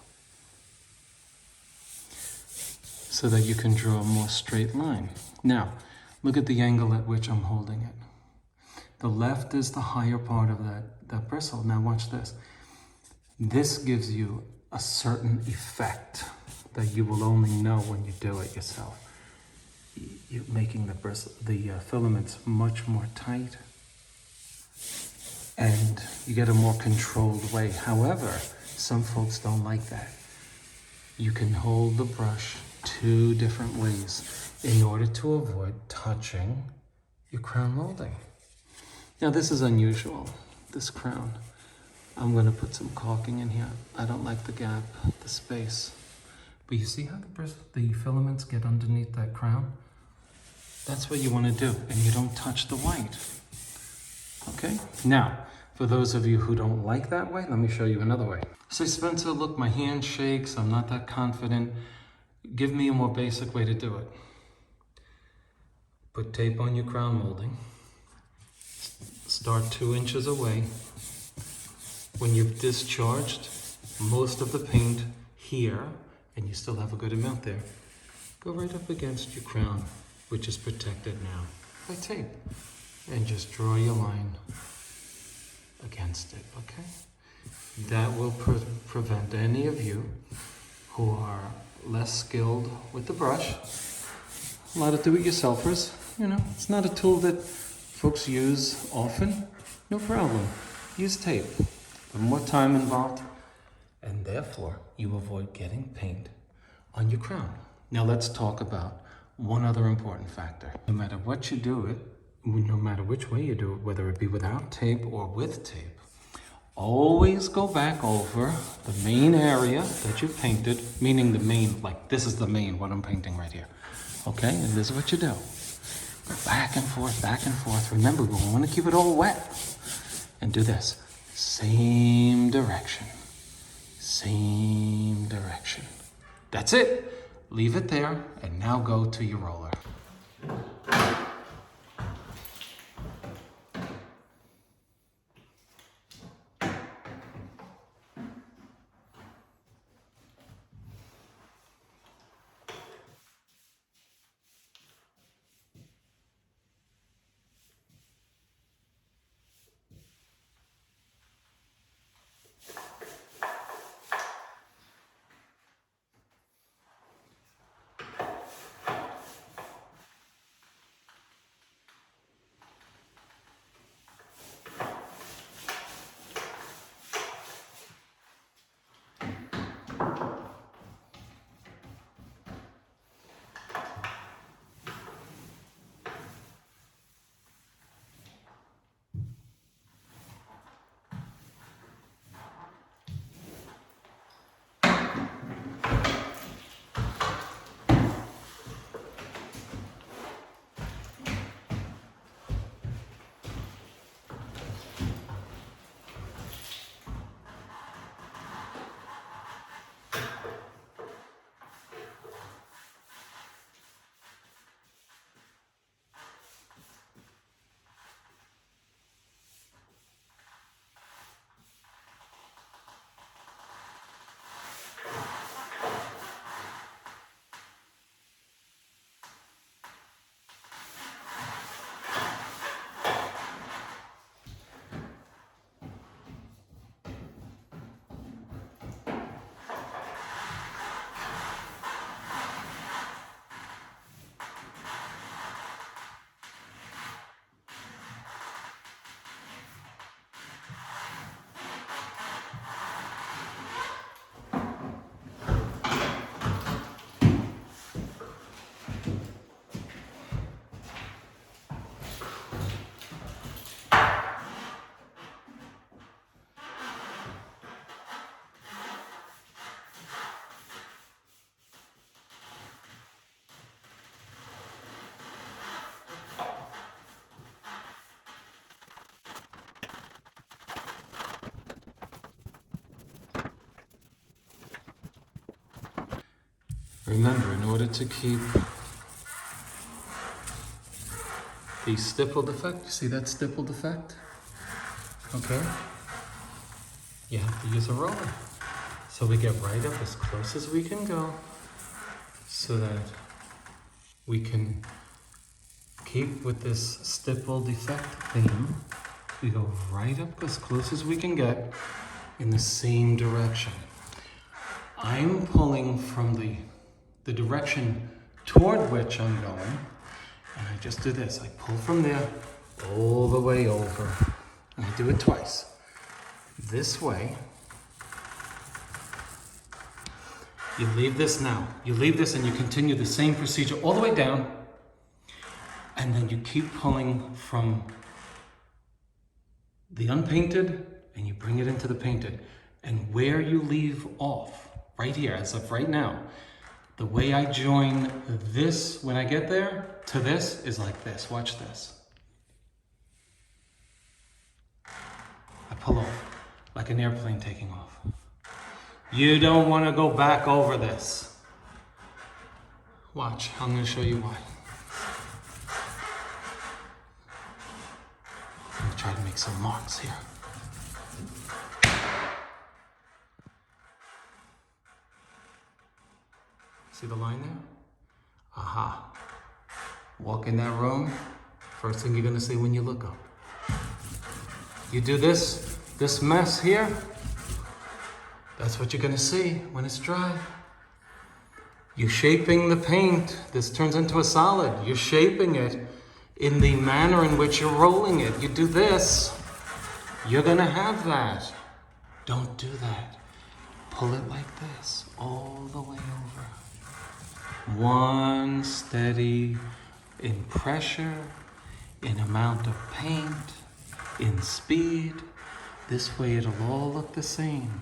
so that you can draw a more straight line. Now, look at the angle at which I'm holding it. The left is the higher part of that bristle. Now watch this. This gives you a certain effect that you will only know when you do it yourself. You're making the filaments much more tight, and you get a more controlled way. However, some folks don't like that. You can hold the brush 2 different ways in order to avoid touching your crown molding. Now this is unusual, this crown. I'm gonna put some caulking in here. I don't like the gap, the space. But you see how the filaments get underneath that crown? That's what you wanna do, and you don't touch the white. Okay, now, for those of you who don't like that way, let me show you another way. Say, Spencer, look, my hand shakes, I'm not that confident. Give me a more basic way to do it. Put tape on your crown molding. Start 2 inches away. When you've discharged most of the paint here, and you still have a good amount there, go right up against your crown, which is protected now by tape, and just draw your line against it, okay? That will prevent any of you who are less skilled with the brush. A lot of do-it-yourselfers, it's not a tool that folks use often. No problem. Use tape. But more time involved, and therefore you avoid getting paint on your crown. Now let's talk about one other important factor. No matter what you do it, no matter which way you do it, whether it be without tape or with tape, always go back over the main area that you painted, meaning the main, like this is the main, what I'm painting right here. Okay, and this is what you do. Go back and forth, back and forth. Remember, we want to keep it all wet. And do this. Same direction. Same direction. That's it. Leave it there, and now go to your roller. Remember, in order to keep the stippled effect, you see that stippled effect? Okay? You have to use a roller. So we get right up as close as we can go so that we can keep with this stippled effect theme. We go right up as close as we can get in the same direction. I'm pulling from the direction toward which I'm going, and I just do this. I pull from there all the way over, and I do it twice. This way. You leave this now. You leave this and you continue the same procedure all the way down, and then you keep pulling from the unpainted and you bring it into the painted. And where you leave off, right here, as of right now, the way I join this when I get there to this is like this. Watch this. I pull off like an airplane taking off. You don't want to go back over this. Watch, I'm going to show you why. I'm going to try to make some marks here. See the line there? Aha. Walk in that room, first thing you're gonna see when you look up. You do this mess here, that's what you're gonna see when it's dry. You're shaping the paint, this turns into a solid. You're shaping it in the manner in which you're rolling it. You do this, you're gonna have that. Don't do that. Pull it like this, all the way over. One steady in pressure, in amount of paint, in speed. This way it'll all look the same.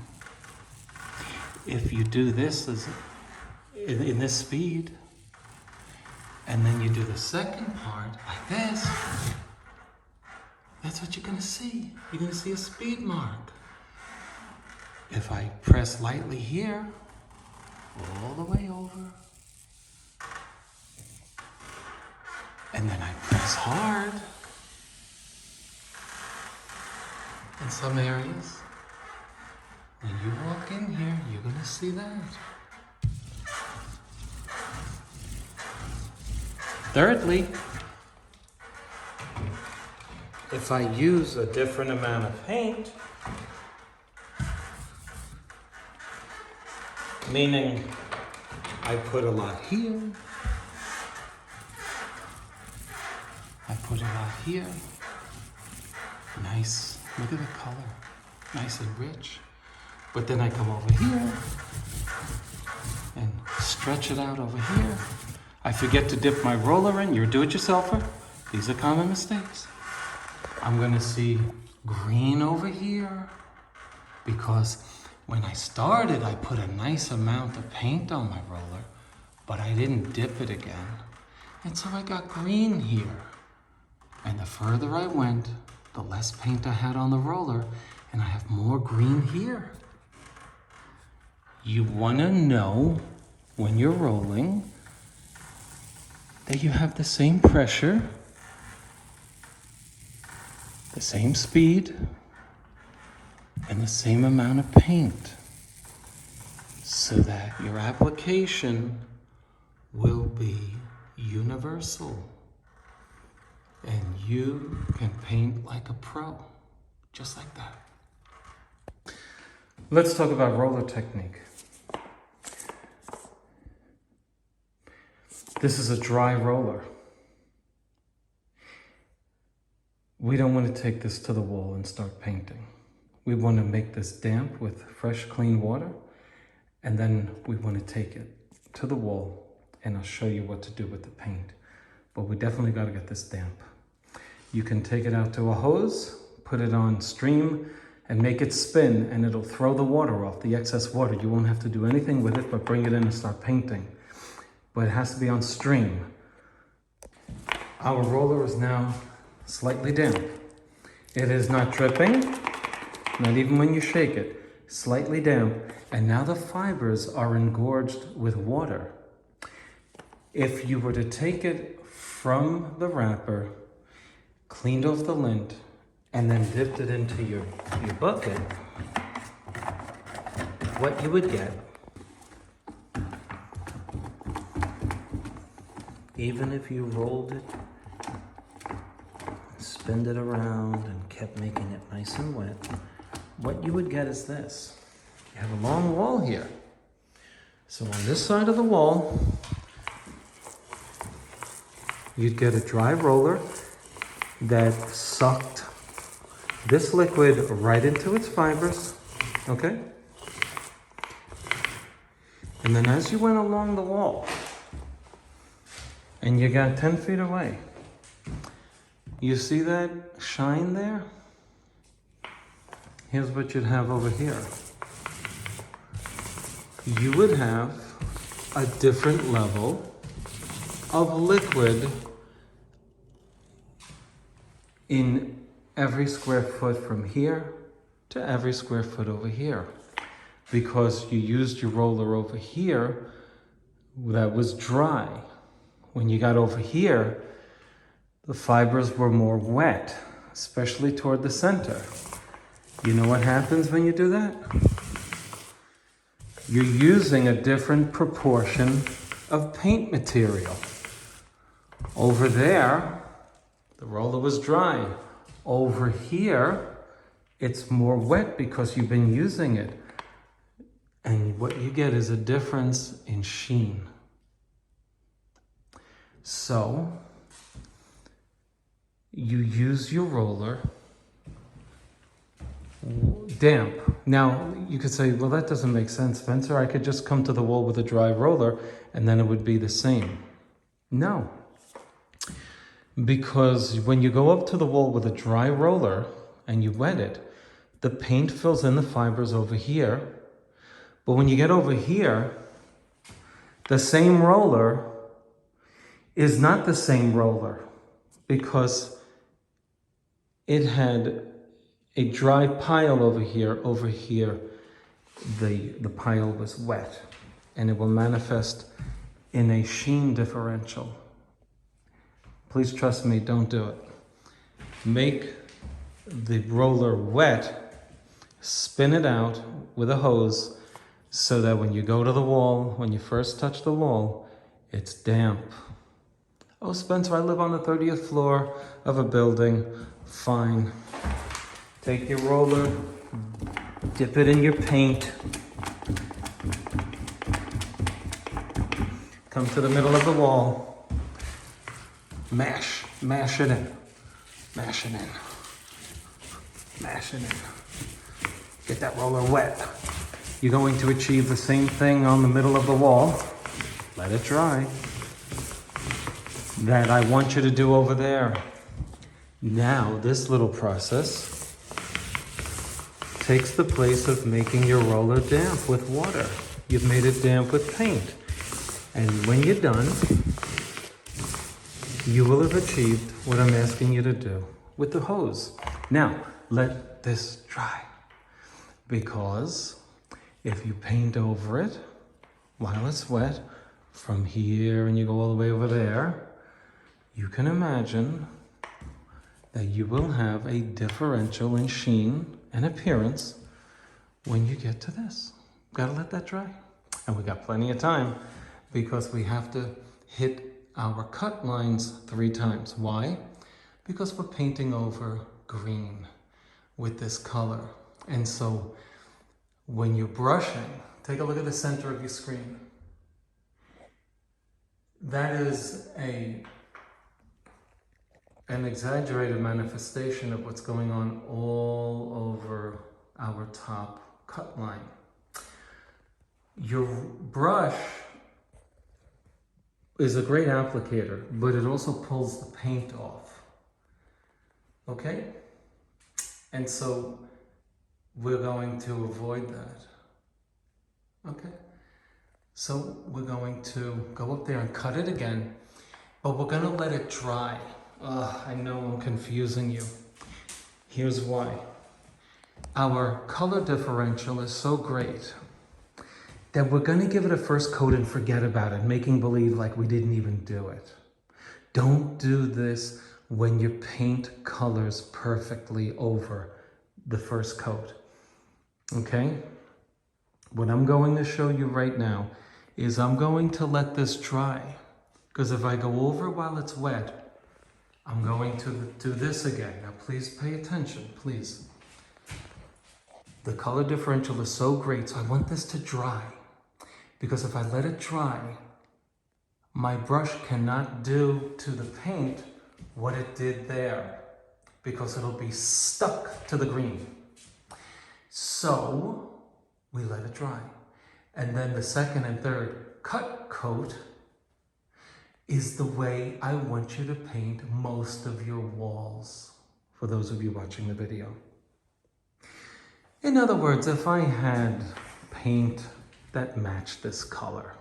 If you do this as in this speed, and then you do the second part like this, that's what you're gonna see. You're gonna see a speed mark. If I press lightly here, all the way over, and then I press hard in some areas, when you walk in here, you're gonna see that. Thirdly, if I use a different amount of paint, meaning I put a lot here, I put a lot here, nice, look at the color, nice and rich. But then I come over here and stretch it out over here. I forget to dip my roller in. You're a do-it-yourselfer. These are common mistakes. I'm gonna see green over here because when I started, I put a nice amount of paint on my roller, but I didn't dip it again. And so I got green here. And the further I went, the less paint I had on the roller, and I have more green here. You wanna know when you're rolling that you have the same pressure, the same speed, and the same amount of paint, so that your application will be universal and you can paint like a pro, just like that. Let's talk about roller technique. This is a dry roller. We don't want to take this to the wall and start painting. We want to make this damp with fresh, clean water, and then we want to take it to the wall, and I'll show you what to do with the paint. But we definitely got to get this damp. You can take it out to a hose, put it on stream, and make it spin, and it'll throw the water off, the excess water. You won't have to do anything with it but bring it in and start painting. But it has to be on stream. Our roller is now slightly damp. It is not dripping, not even when you shake it, slightly damp, and now the fibers are engorged with water. If you were to take it from the wrapper, cleaned off the lint, and then dipped it into your bucket, what you would get, even if you rolled it, spinned it around, and kept making it nice and wet, what you would get is this. You have a long wall here. So on this side of the wall, you'd get a dry roller that sucked this liquid right into its fibers, okay? And then as you went along the wall, and you got 10 feet away, you see that shine there? Here's what you'd have over here. You would have a different level of liquid in every square foot from here to every square foot over here. Because you used your roller over here that was dry. When you got over here, the fibers were more wet, especially toward the center. You know what happens when you do that? You're using a different proportion of paint material. Over there, the roller was dry. Over here, it's more wet because you've been using it. And what you get is a difference in sheen. So, you use your roller damp Now, you could say, well, that doesn't make sense, Spencer. I could just come to the wall with a dry roller and then it would be the same. No. Because when you go up to the wall with a dry roller and you wet it, the paint fills in the fibers over here. But when you get over here, the same roller is not the same roller because it had a dry pile over here. Over here, the pile was wet, and it will manifest in a sheen differential. Please trust me, don't do it. Make the roller wet, spin it out with a hose so that when you go to the wall, when you first touch the wall, it's damp. Oh, Spencer, I live on the 30th floor of a building. Fine. Take your roller, dip it in your paint. Come to the middle of the wall. Mash it in. Mash it in. Mash it in. Get that roller wet. You're going to achieve the same thing on the middle of the wall. Let it dry. That I want you to do over there. Now, this little process takes the place of making your roller damp with water. You've made it damp with paint. And when you're done, you will have achieved what I'm asking you to do with the hose. Now, let this dry. Because if you paint over it while it's wet, from here and you go all the way over there, you can imagine that you will have a differential in sheen and appearance when you get to this. Gotta let that dry. And we got plenty of time because we have to hit our cut lines 3 times. Why? Because we're painting over green with this color. And so when you're brushing, take a look at the center of your screen. That is an exaggerated manifestation of what's going on all over our top cut line. Your brush is a great applicator, but it also pulls the paint off. Okay? And so we're going to avoid that. Okay? So we're going to go up there and cut it again, but we're gonna let it dry. I know I'm confusing you. Here's why. Our color differential is so great that we're gonna give it a first coat and forget about it, making believe like we didn't even do it. Don't do this when your paint colors perfectly over the first coat, okay? What I'm going to show you right now is I'm going to let this dry, because if I go over while it's wet, I'm going to do this again. Now please pay attention, please. The color differential is so great, so I want this to dry. Because if I let it dry, my brush cannot do to the paint what it did there, because it'll be stuck to the green. So we let it dry. And then the second and third cut coat is the way I want you to paint most of your walls, for those of you watching the video. In other words, if I had paint that matched this color,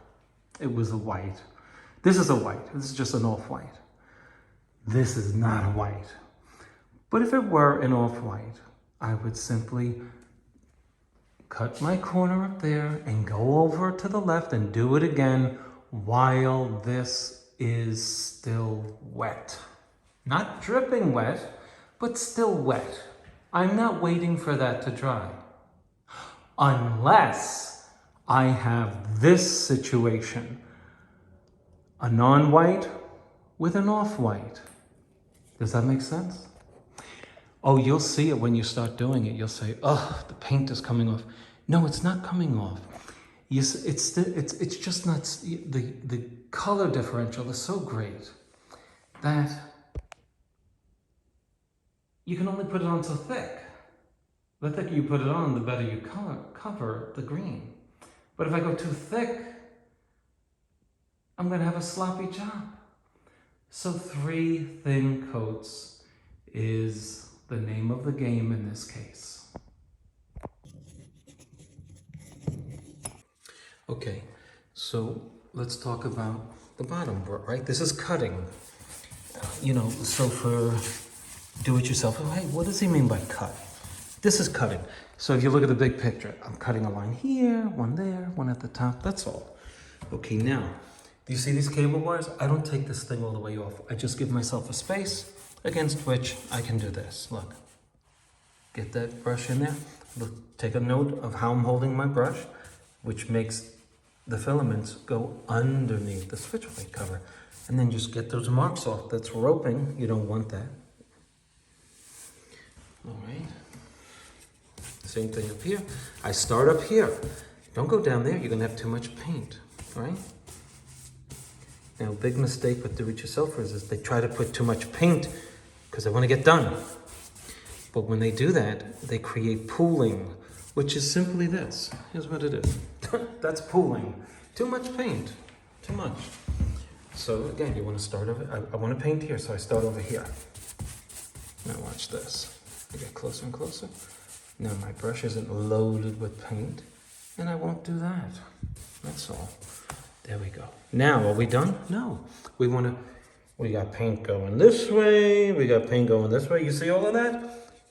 it was a white. This is a white, this is just an off-white. This is not a white. But if it were an off-white, I would simply cut my corner up there and go over to the left and do it again while this is still wet. Not dripping wet, but still wet. I'm not waiting for that to dry. Unless I have this situation, a non-white with an off-white. Does that make sense? Oh, you'll see it when you start doing it. You'll say, oh, the paint is coming off. No, it's not coming off. It's just not, the color differential is so great that you can only put it on so thick. The thicker you put it on, the better you cover the green. But if I go too thick, I'm gonna have a sloppy job. So 3 thin coats is the name of the game in this case. Okay, so let's talk about the bottom, right? This is cutting. So for do-it-yourself, hey, what does he mean by cut? This is cutting. So if you look at the big picture, I'm cutting a line here, one there, one at the top, that's all. Okay, now, do you see these cable wires? I don't take this thing all the way off. I just give myself a space against which I can do this. Look, get that brush in there. Look, take a note of how I'm holding my brush, which makes the filaments go underneath the switch plate cover. And then just get those marks off. That's roping. You don't want that. All right. Same thing up here. I start up here. Don't go down there. You're going to have too much paint. All right? Now, a big mistake with do-it-yourselfers is they try to put too much paint because they want to get done. But when they do that, they create pooling, which is simply this. Here's what it is. That's pooling. Too much paint. Too much. So again, you want to start over. I want to paint here, so I start over here. Now watch this. I get closer and closer. Now my brush isn't loaded with paint, and I won't do that. That's all. There we go. Now, are we done? No. We got paint going this way. We got paint going this way. You see all of that?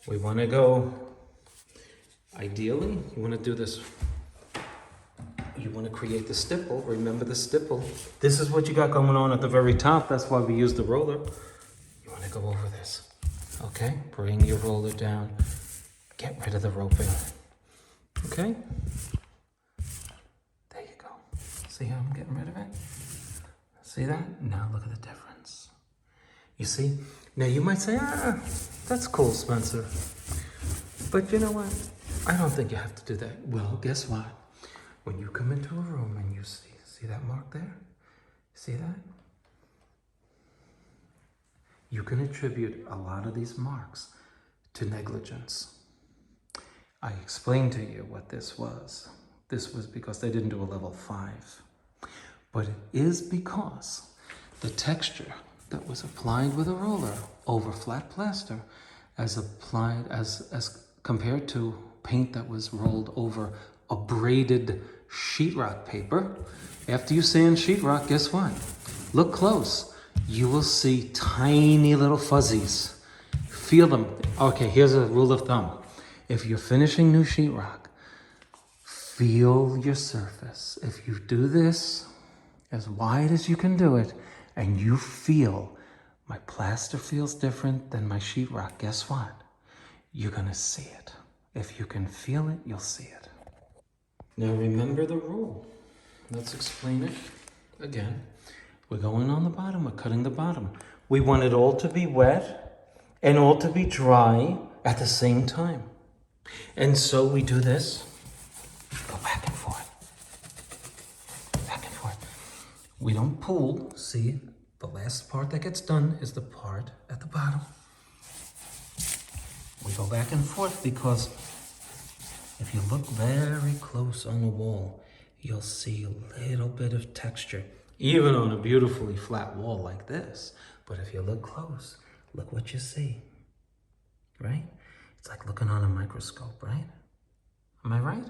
We want to go, ideally, you want to do this. You want to create the stipple. Remember the stipple. This is what you got going on at the very top. That's why we use the roller. You want to go over this. Okay? Bring your roller down. Get rid of the roping. Okay? There you go. See how I'm getting rid of it? See that? Now look at the difference. You see? Now you might say, that's cool, Spencer. But you know what? I don't think you have to do that. Well, guess what? When you come into a room and you see that mark there? See that? You can attribute a lot of these marks to negligence. I explained to you what this was. This was because they didn't do a level 5. But it is because the texture that was applied with a roller over flat plaster as compared to paint that was rolled over a braided sheetrock paper. After you sand sheetrock, guess what? Look close. You will see tiny little fuzzies. Feel them. Okay, here's a rule of thumb. If you're finishing new sheetrock, feel your surface. If you do this as wide as you can do it, and you feel my plaster feels different than my sheetrock, guess what? You're gonna see it. If you can feel it, you'll see it. Now remember the rule. Let's explain it again. We're going on the bottom, we're cutting the bottom. We want it all to be wet and all to be dry at the same time. And so we do this, go back and forth, back and forth. We don't pull, see? The last part that gets done is the part at the bottom. We go back and forth because if you look very close on the wall, you'll see a little bit of texture, even on a beautifully flat wall like this. But if you look close, look what you see, right? It's like looking on a microscope, right? Am I right?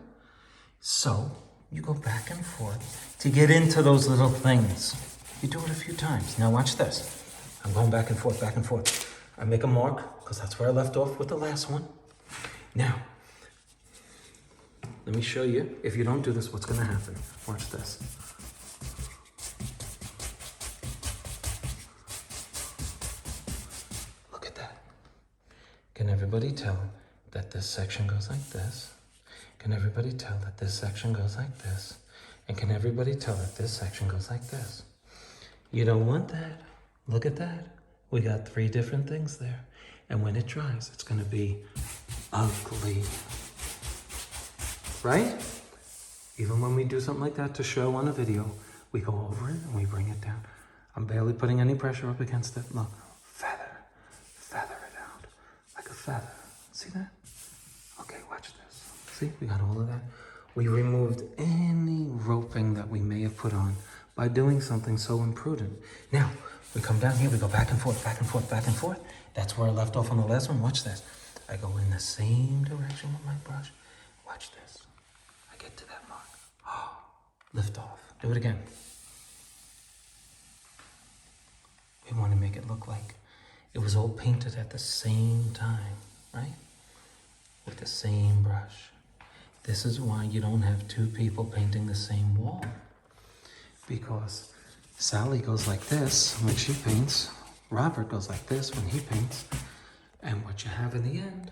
So you go back and forth to get into those little things. You do it a few times. Now watch this. I'm going back and forth, back and forth. I make a mark, because that's where I left off with the last one. Now, let me show you. If you don't do this, what's going to happen? Watch this. Look at that. Can everybody tell that this section goes like this? Can everybody tell that this section goes like this? And can everybody tell that this section goes like this? You don't want that. Look at that. We got 3 different things there. And when it dries, it's going to be ugly. Right? Even when we do something like that to show on a video, we go over it and we bring it down. I'm barely putting any pressure up against it. Look, feather it out like a feather. See that? Okay, watch See, we got all of that. We removed any roping that we may have put on by doing something so imprudent. Now, we come down here, we go back and forth, back and forth, back and forth. That's where I left off on the last one. Watch this. I go in the same direction with my brush. Watch this. I get to that mark. Oh, lift off. Do it again. We want to make it look like it was all painted at the same time, right? With the same brush. This is why you don't have two people painting the same wall. Because Sally goes like this when she paints. Robert goes like this when he paints. And what you have in the end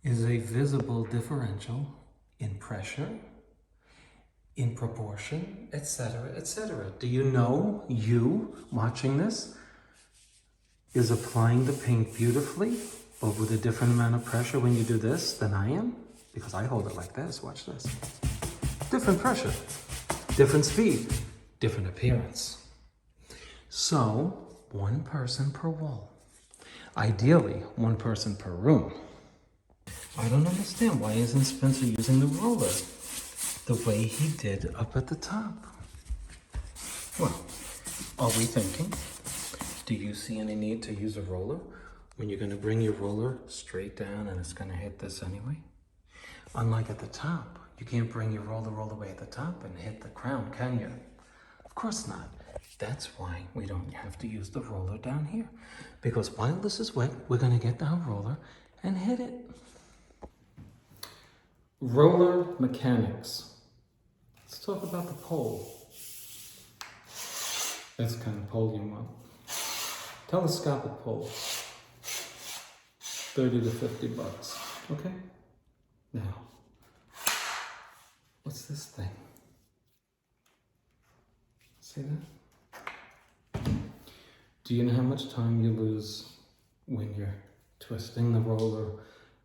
is a visible differential in pressure, in proportion, etc., etc. Do you know you watching this is applying the paint beautifully, but with a different amount of pressure when you do this than I am? Because I hold it like this, watch this. Different pressure, different speed, different appearance. So, one person per wall. Ideally, one person per room. I don't understand, why isn't Spencer using the roller the way he did up at the top? Well, are we thinking, do you see any need to use a roller when you're gonna bring your roller straight down and it's gonna hit this anyway? Unlike at the top, you can't bring your roller all the way at the top and hit the crown, can you? Of course not. That's why we don't have to use the roller down here. Because while this is wet, we're gonna get our roller and hit it. Roller mechanics. Let's talk about the pole. That's the kind of pole you want. Telescopic pole. 30 to 50 bucks. Okay? Now, what's this thing? See that? Do you know how much time you lose when you're twisting the roller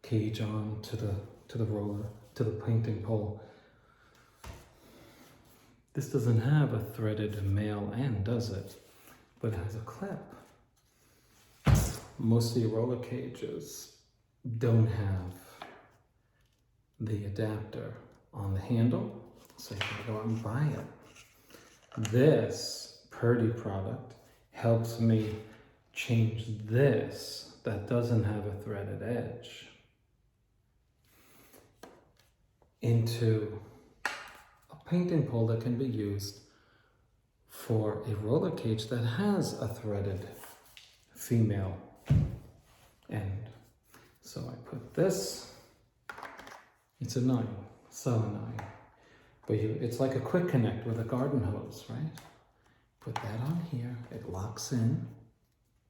cage on to the roller, to the painting pole? This doesn't have a threaded male end, does it? But it has a clip. Most of your roller cages don't have the adapter on the handle, so you can go out and buy it. This Purdy product helps me change this that doesn't have a threaded edge into a painting pole that can be used for a roller cage that has a threaded female end. So I put this, it's a 9, solenoid, but it's like a quick connect with a garden hose, right? Put that on here, it locks in,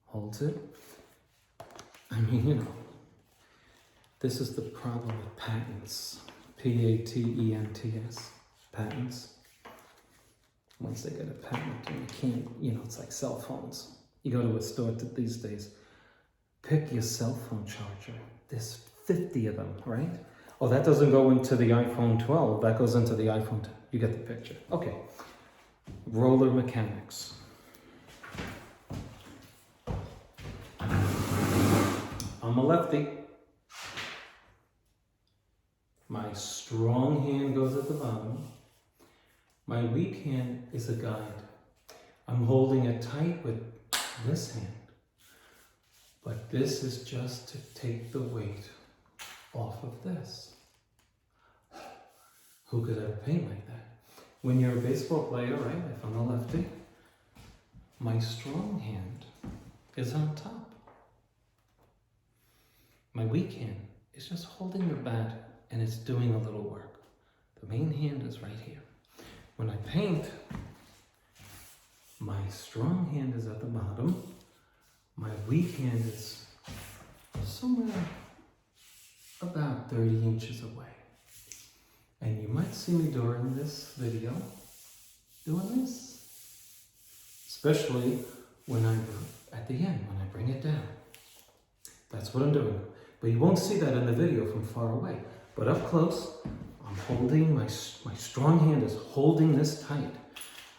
holds it. I mean, you know, this is the problem with patents. P-A-T-E-N-T-S, patents. Once they get a patent, you can't, you know, it's like cell phones. You go to a store these days, pick your cell phone charger. There's 50 of them, right? Oh, that doesn't go into the iPhone 12, that goes into the iPhone 10. You get the picture. Okay, roller mechanics. I'm a lefty. My strong hand goes at the bottom. My weak hand is a guide. I'm holding it tight with this hand. But this is just to take the weight off of this. Who could ever paint like that? When you're a baseball player, right? If I'm a lefty, my strong hand is on top. My weak hand is just holding the bat and it's doing a little work. The main hand is right here. When I paint, my strong hand is at the bottom. My weak hand is somewhere about 30 inches away. And you might see me during this video doing this. Especially when I'm at the end, when I bring it down. That's what I'm doing. But you won't see that in the video from far away. But up close, I'm holding, my strong hand is holding this tight.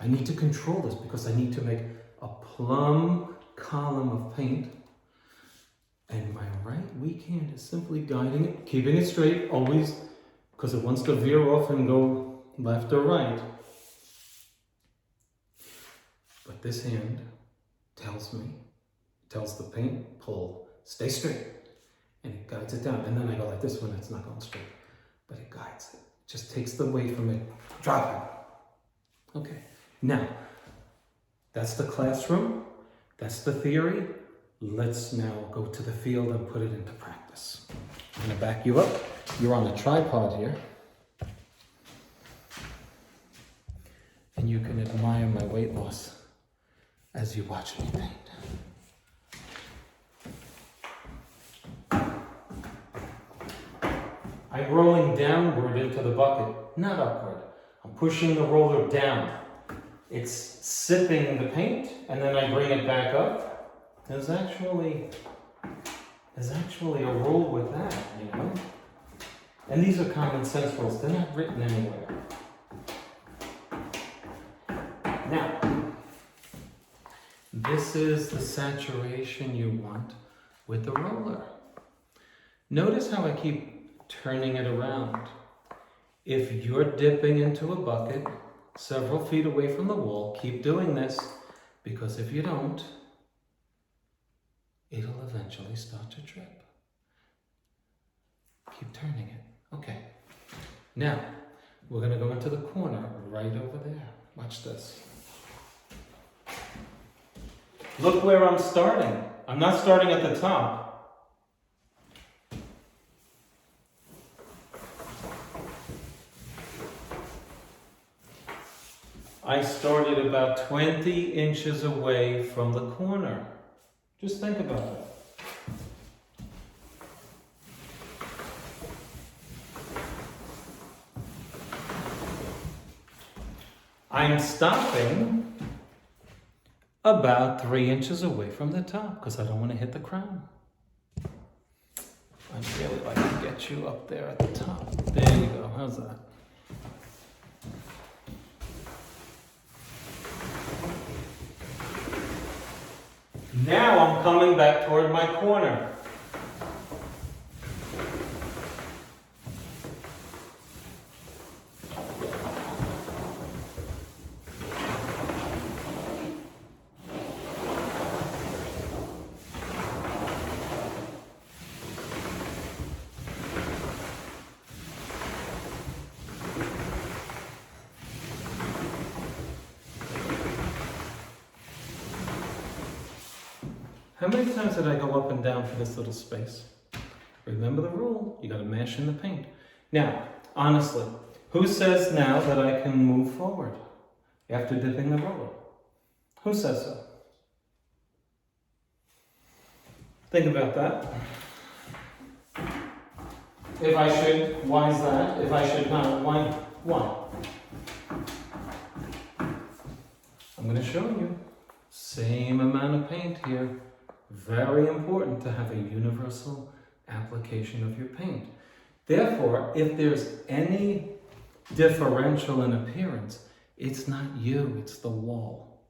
I need to control this because I need to make a plumb column of paint. And my right weak hand is simply guiding it, keeping it straight, always because it wants to veer off and go left or right. But this hand tells the paint, pull, stay straight. And it guides it down. And then I go like this when it's not going straight. But it guides it. Just takes the weight from it. Drop it. Okay. Now, that's the classroom. That's the theory. Let's now go to the field and put it into practice. I'm going to back you up. You're on a tripod here. And you can admire my weight loss as you watch me paint. I'm rolling downward into the bucket, not upward. I'm pushing the roller down. It's sipping the paint, and then I bring it back up. There's actually a rule with that, you know? And these are common sense rules. They're not written anywhere. Now, this is the saturation you want with the roller. Notice how I keep turning it around. If you're dipping into a bucket several feet away from the wall, keep doing this, because if you don't, it'll eventually start to drip. Keep turning it. Okay. Now, we're going to go into the corner right over there. Watch this. Look where I'm starting. I'm not starting at the top. I started about 20 inches away from the corner. Just think about that. I'm stopping about 3 inches away from the top because I don't want to hit the crown. I'd really like to get you up there at the top. There you go. How's that? Now I'm coming back toward my corner. How many times did I go up and down for this little space? Remember the rule, you gotta mash in the paint. Now, honestly, who says now that I can move forward after dipping the roller? Who says so? Think about that. If I should, why is that? If I should not, why? I'm gonna show you. Same amount of paint here. Very important to have a universal application of your paint. Therefore, if there's any differential in appearance, it's not you, it's the wall.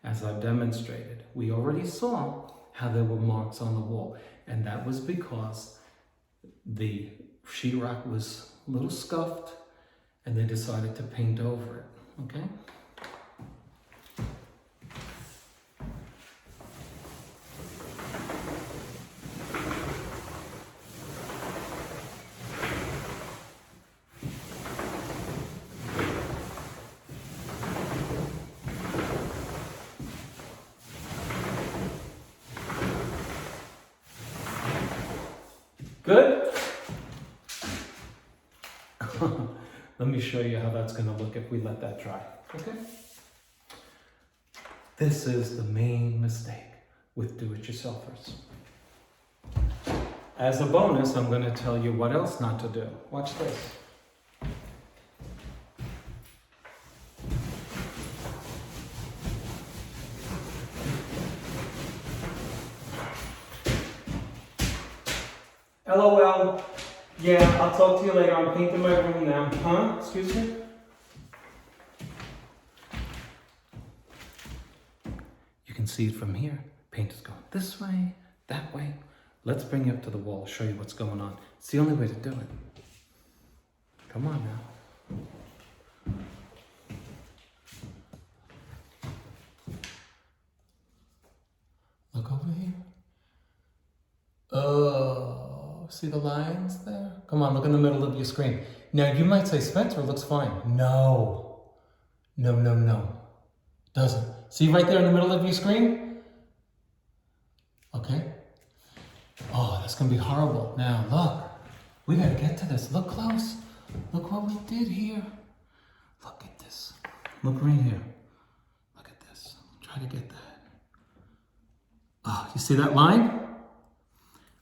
As I've demonstrated, we already saw how there were marks on the wall, and that was because the sheetrock was a little scuffed, and they decided to paint over it, okay? Good? Let me show you how that's going to look if we let that dry. Okay? This is the main mistake with do-it-yourselfers. As a bonus, I'm going to tell you what else not to do. Watch this. LOL. Yeah, I'll talk to you later. I'm painting my room now. Huh? Excuse me? You can see it from here. Paint is going this way, that way. Let's bring you up to the wall, show you what's going on. It's the only way to do it. Come on now. Look over here. Oh, see the lines there? Come on, look in the middle of your screen. Now you might say, Spencer, it looks fine. No. No, no, no. Doesn't. See right there in the middle of your screen? Okay. Oh, that's gonna be horrible. Now look, we gotta get to this. Look close. Look what we did here. Look at this. Look right here. Look at this. Try to get that. Oh, you see that line?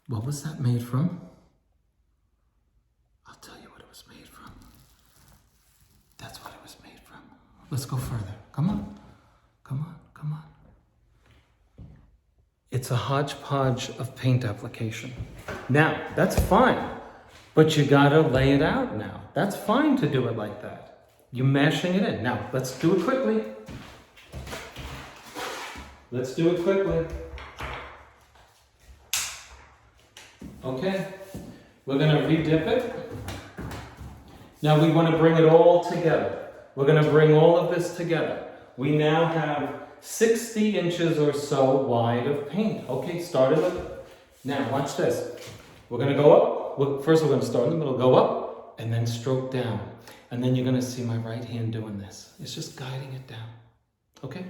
What was that made from? I'll tell you what it was made from. That's what it was made from. Let's go further. Come on. Come on. Come on. It's a hodgepodge of paint application. Now, that's fine, but you gotta lay it out now. That's fine to do it like that. You're mashing it in. Now, let's do it quickly. Let's do it quickly. Okay, we're gonna redip it. Now we wanna bring it all together. We're gonna bring all of this together. We now have 60 inches or so wide of paint. Okay, start in the, now watch this. We're gonna go up. First we're gonna start in the middle, go up, and then stroke down. And then you're gonna see my right hand doing this. It's just guiding it down, okay?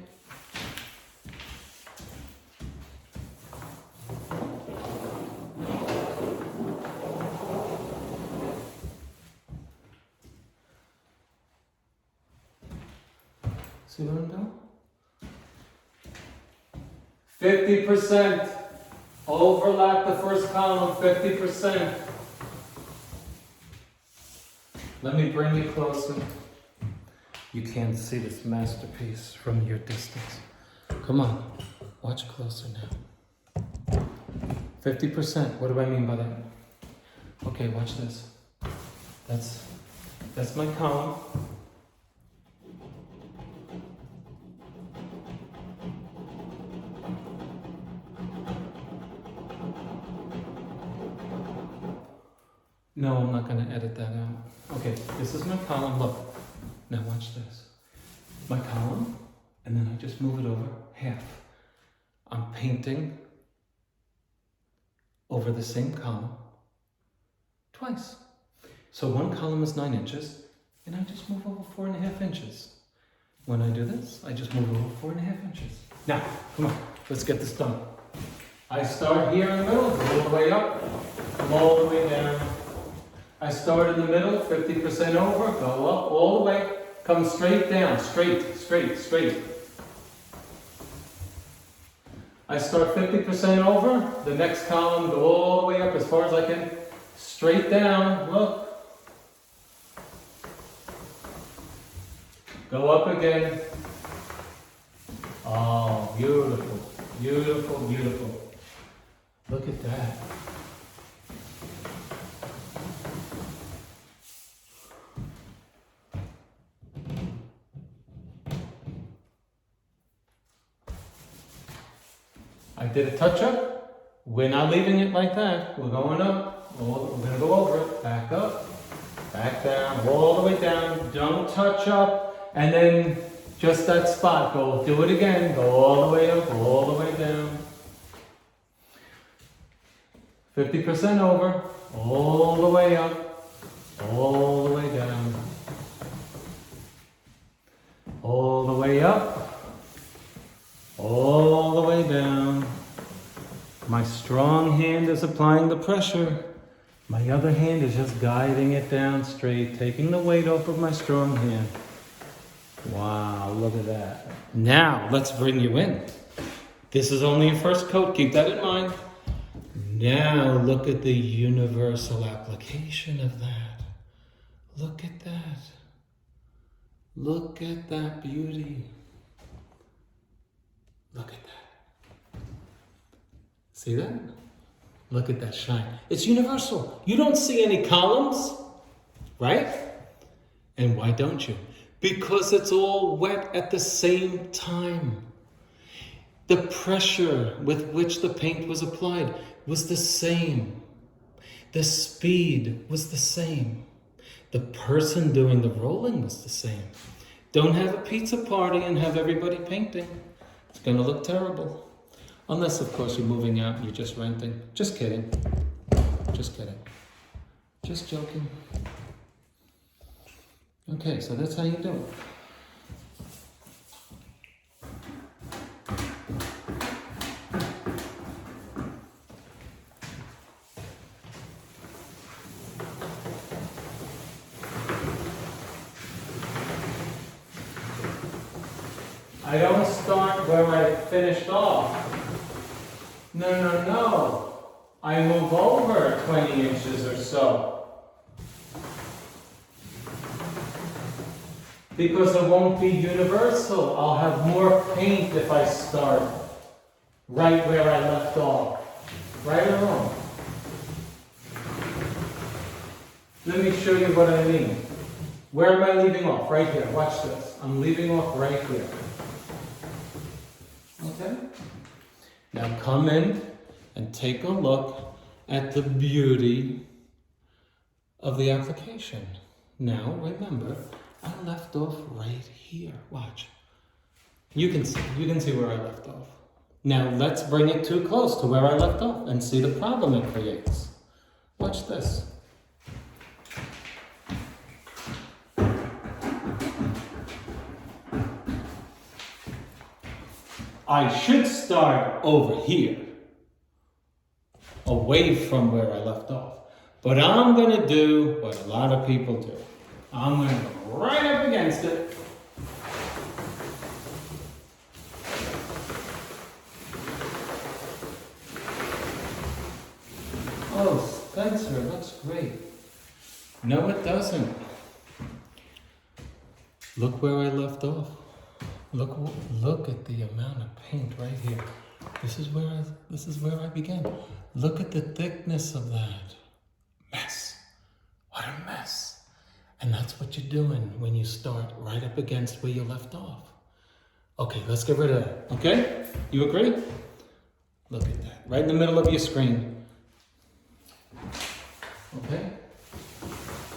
See what I'm doing? 50%. Overlap the first column, 50%. Let me bring you closer. You can't see this masterpiece from your distance. Come on, watch closer now. 50%, what do I mean by that? Okay, watch this. That's my column. No, I'm not going to edit that out. Okay, this is my column. Look, now watch this. My column, and then I just move it over half. I'm painting over the same column twice. So one column is 9 inches, and I just move over 4.5 inches. When I do this, I just move over 4.5 inches. Now, come on, let's get this done. I start here in the middle, go all the way up, come all the way down. I start in the middle, 50% over, go up all the way, come straight down, straight, straight, straight. I start 50% over, the next column, go all the way up as far as I can, straight down, look. Go up again. Oh, beautiful, beautiful, beautiful. Look at that. I did a touch-up. We're not leaving it like that. We're going up. We're going to go over it. Back up. Back down. All the way down. Don't touch up. And then just that spot. Go do it again. Go all the way up. All the way down. 50% over. All the way up. All the way down. All the way up. All the way down. My strong hand is applying the pressure. My other hand is just guiding it down straight, taking the weight off of my strong hand. Wow, look at that. Now, let's bring you in. This is only your first coat, keep that in mind. Now, look at the universal application of that. Look at that. Look at that beauty. Look at that. See that? Look at that shine. It's universal. You don't see any columns, right? And why don't you? Because it's all wet at the same time. The pressure with which the paint was applied was the same. The speed was the same. The person doing the rolling was the same. Don't have a pizza party and have everybody painting. It's going to look terrible. Unless, of course, you're moving out and you're just renting. Just kidding. Just kidding. Just joking. Okay, so that's how you do it. I don't start where I finished off. No. I move over 20 inches or so. Because it won't be universal. I'll have more paint if I start right where I left off. Right or wrong? Let me show you what I mean. Where am I leaving off? Right here. Watch this. I'm leaving off right here. Okay? Now come in and take a look at the beauty of the application. Now remember, I left off right here. Watch. You can see where I left off. Now let's bring it too close to where I left off and see the problem it creates. Watch this. I should start over here, away from where I left off. But I'm going to do what a lot of people do. I'm going to go right up against it. Oh, Spencer, looks great. No, it doesn't. Look where I left off. Look at the amount of paint right here. This is where I began. Look at the thickness of that. Mess. What a mess. And that's what you're doing when you start right up against where you left off. Okay, let's get rid of that. Okay? You agree? Look at that. Right in the middle of your screen. Okay?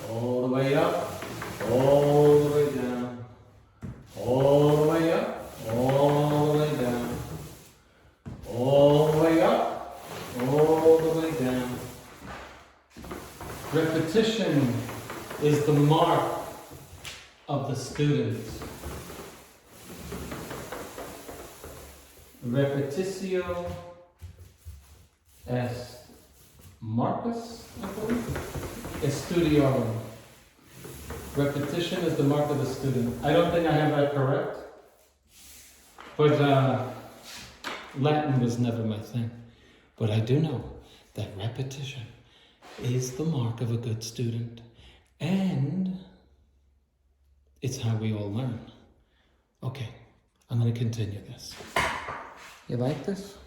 All the way up. All the way down. All the way up, all the way down, all the way up, all the way down. Repetition is the mark of the student. Repetitio est Marcus, I believe, Estudiorum. Repetition is the mark of the student. I don't think I have that correct, but Latin was never my thing. But I do know that repetition is the mark of a good student, and it's how we all learn. Okay, I'm going to continue this. You like this?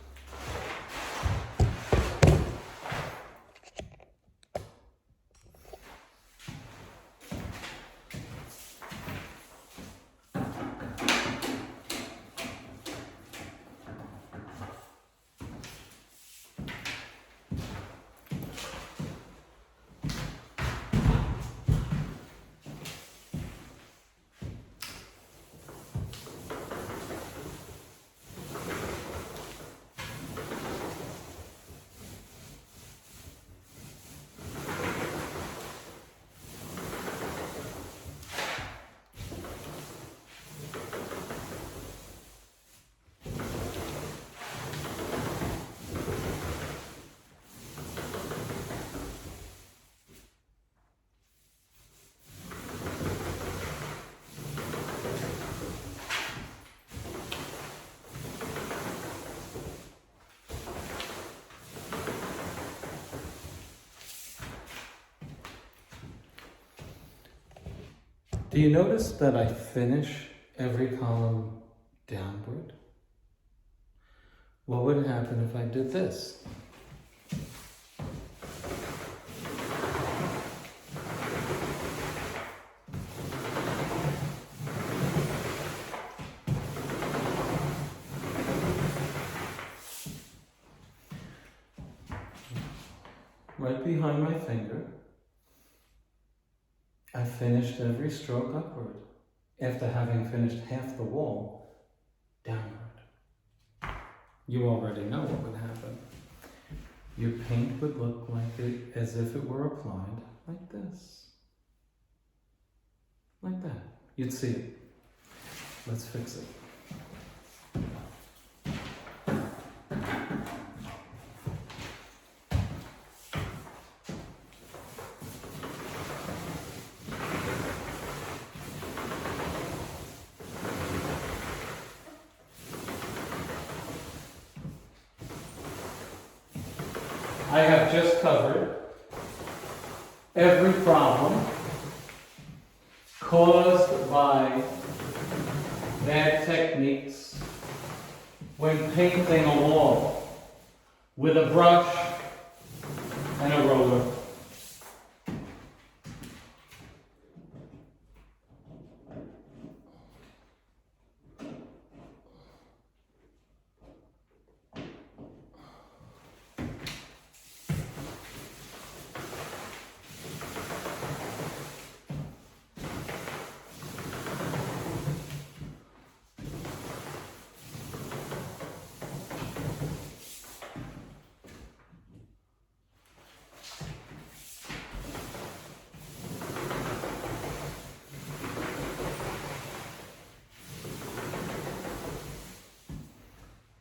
Do you notice that I finish every column downward? What would happen if I did this? Right behind my finger, I finished every stroke upward after having finished half the wall downward. You already know what would happen. Your paint would look like it as if it were applied like this. Like that. You'd see it. Let's fix it. I have just covered every problem caused by bad techniques when painting a wall with a brush and a roller.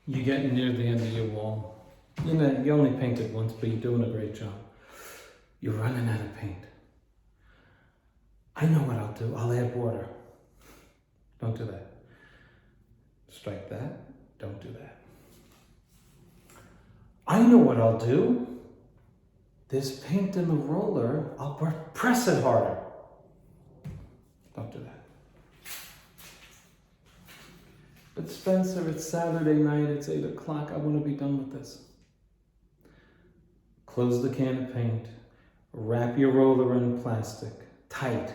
You're getting near the end of your wall. You know, you only painted once, but you're doing a great job. You're running out of paint. I know what I'll do. I'll add water. Don't do that. Strike that. Don't do that. I know what I'll do. There's paint in the roller. I'll press it harder. Don't do that. But Spencer, it's Saturday night, it's 8 o'clock, I want to be done with this. Close the can of paint, wrap your roller in plastic, tight,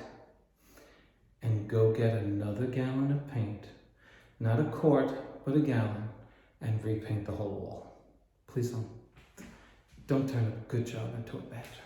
and go get another gallon of paint, not a quart, but a gallon, and repaint the whole wall. Please don't turn a good job into a bad job.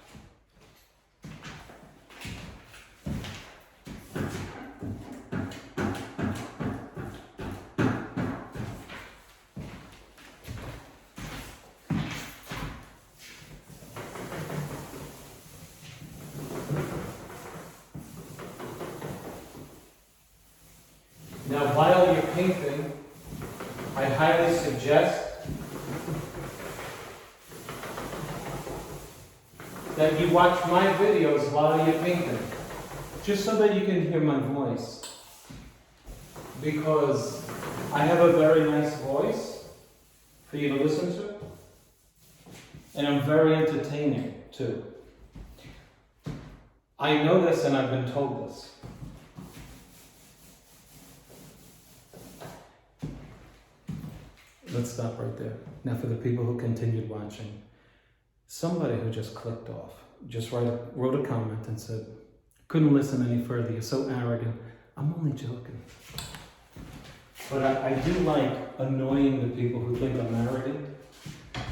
Now, while you're painting, I highly suggest that you watch my videos while you're painting, just so that you can hear my voice. Because I have a very nice voice for you to listen to, and I'm very entertaining too. I know this and I've been told this. Let's stop right there. Now for the people who continued watching, somebody who just clicked off, just wrote a comment and said, couldn't listen any further, you're so arrogant. I'm only joking. But I do like annoying the people who think I'm arrogant.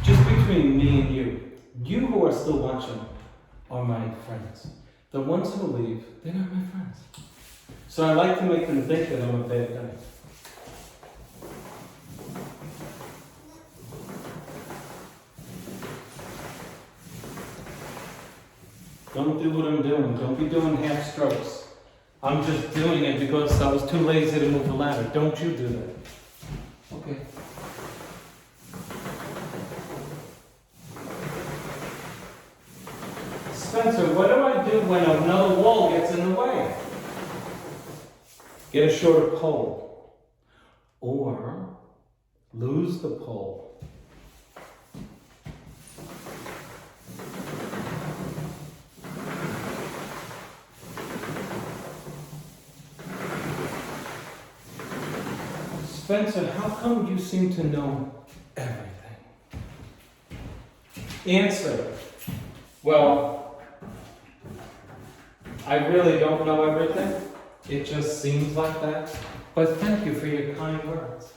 Just between me and you who are still watching are my friends. The ones who leave, they're not my friends. So I like to make them think that I'm a bad guy. Don't do what I'm doing. Don't be doing half strokes. I'm just doing it because I was too lazy to move the ladder. Don't you do that. Okay. Spencer, what do I do when another wall gets in the way? Get a shorter pole. Or lose the pole. Spencer, how come you seem to know everything? Answer. Well, I really don't know everything. It just seems like that. But thank you for your kind words.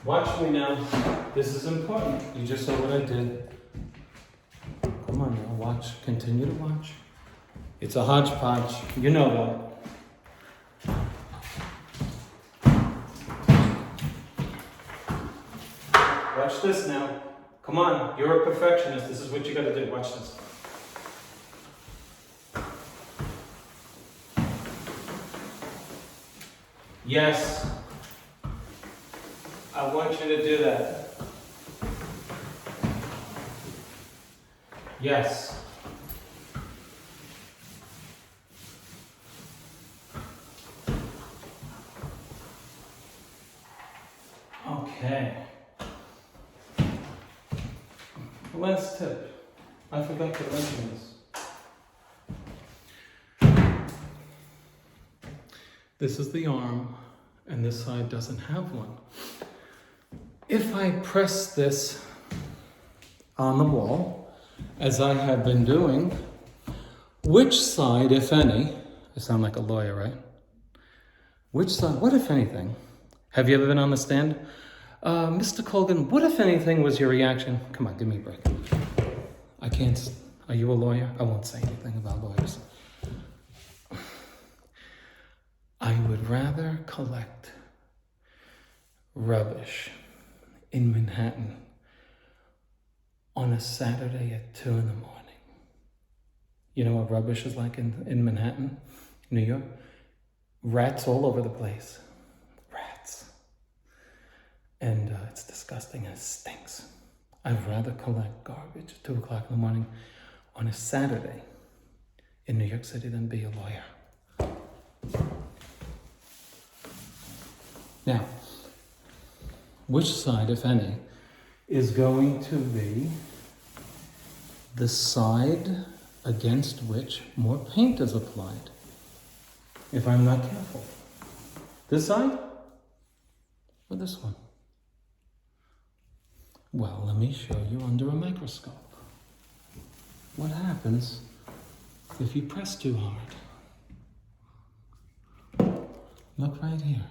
Watch me now. This is important. You just saw what I did. Come on now, watch. Continue to watch. It's a hodgepodge. You know that. Watch this now. Come on, you're a perfectionist. This is what you gotta do. Watch this. Yes. I want you to do that. Yes. Okay. Last tip. I forgot to mention this. This is the arm, and this side doesn't have one. If I press this on the wall, as I have been doing, which side, if any, I sound like a lawyer, right? Which side, what if anything? Have you ever been on the stand? Mr. Colgan, what if anything was your reaction? Come on, give me a break. I can't, are you a lawyer? I won't say anything about lawyers. I would rather collect rubbish in Manhattan on a Saturday at 2 in the morning. You know what rubbish is like in Manhattan, New York? Rats all over the place. Rats. And it's disgusting and it stinks. I'd rather collect garbage at 2 o'clock in the morning on a Saturday in New York City than be a lawyer. Now, which side, if any, is going to be the side against which more paint is applied? If I'm not careful. This side or this one? Well, let me show you under a microscope. What happens if you press too hard? Look right here.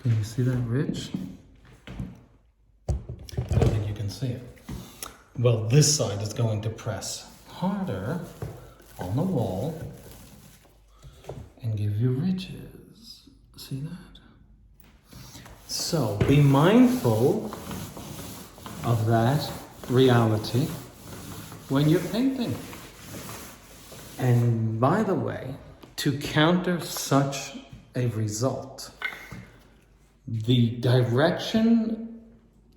Can you see that ridge? I don't think you can see it. Well, this side is going to press harder on the wall and give you ridges. See that? So be mindful of that reality when you're painting. And by the way, to counter such a result, the direction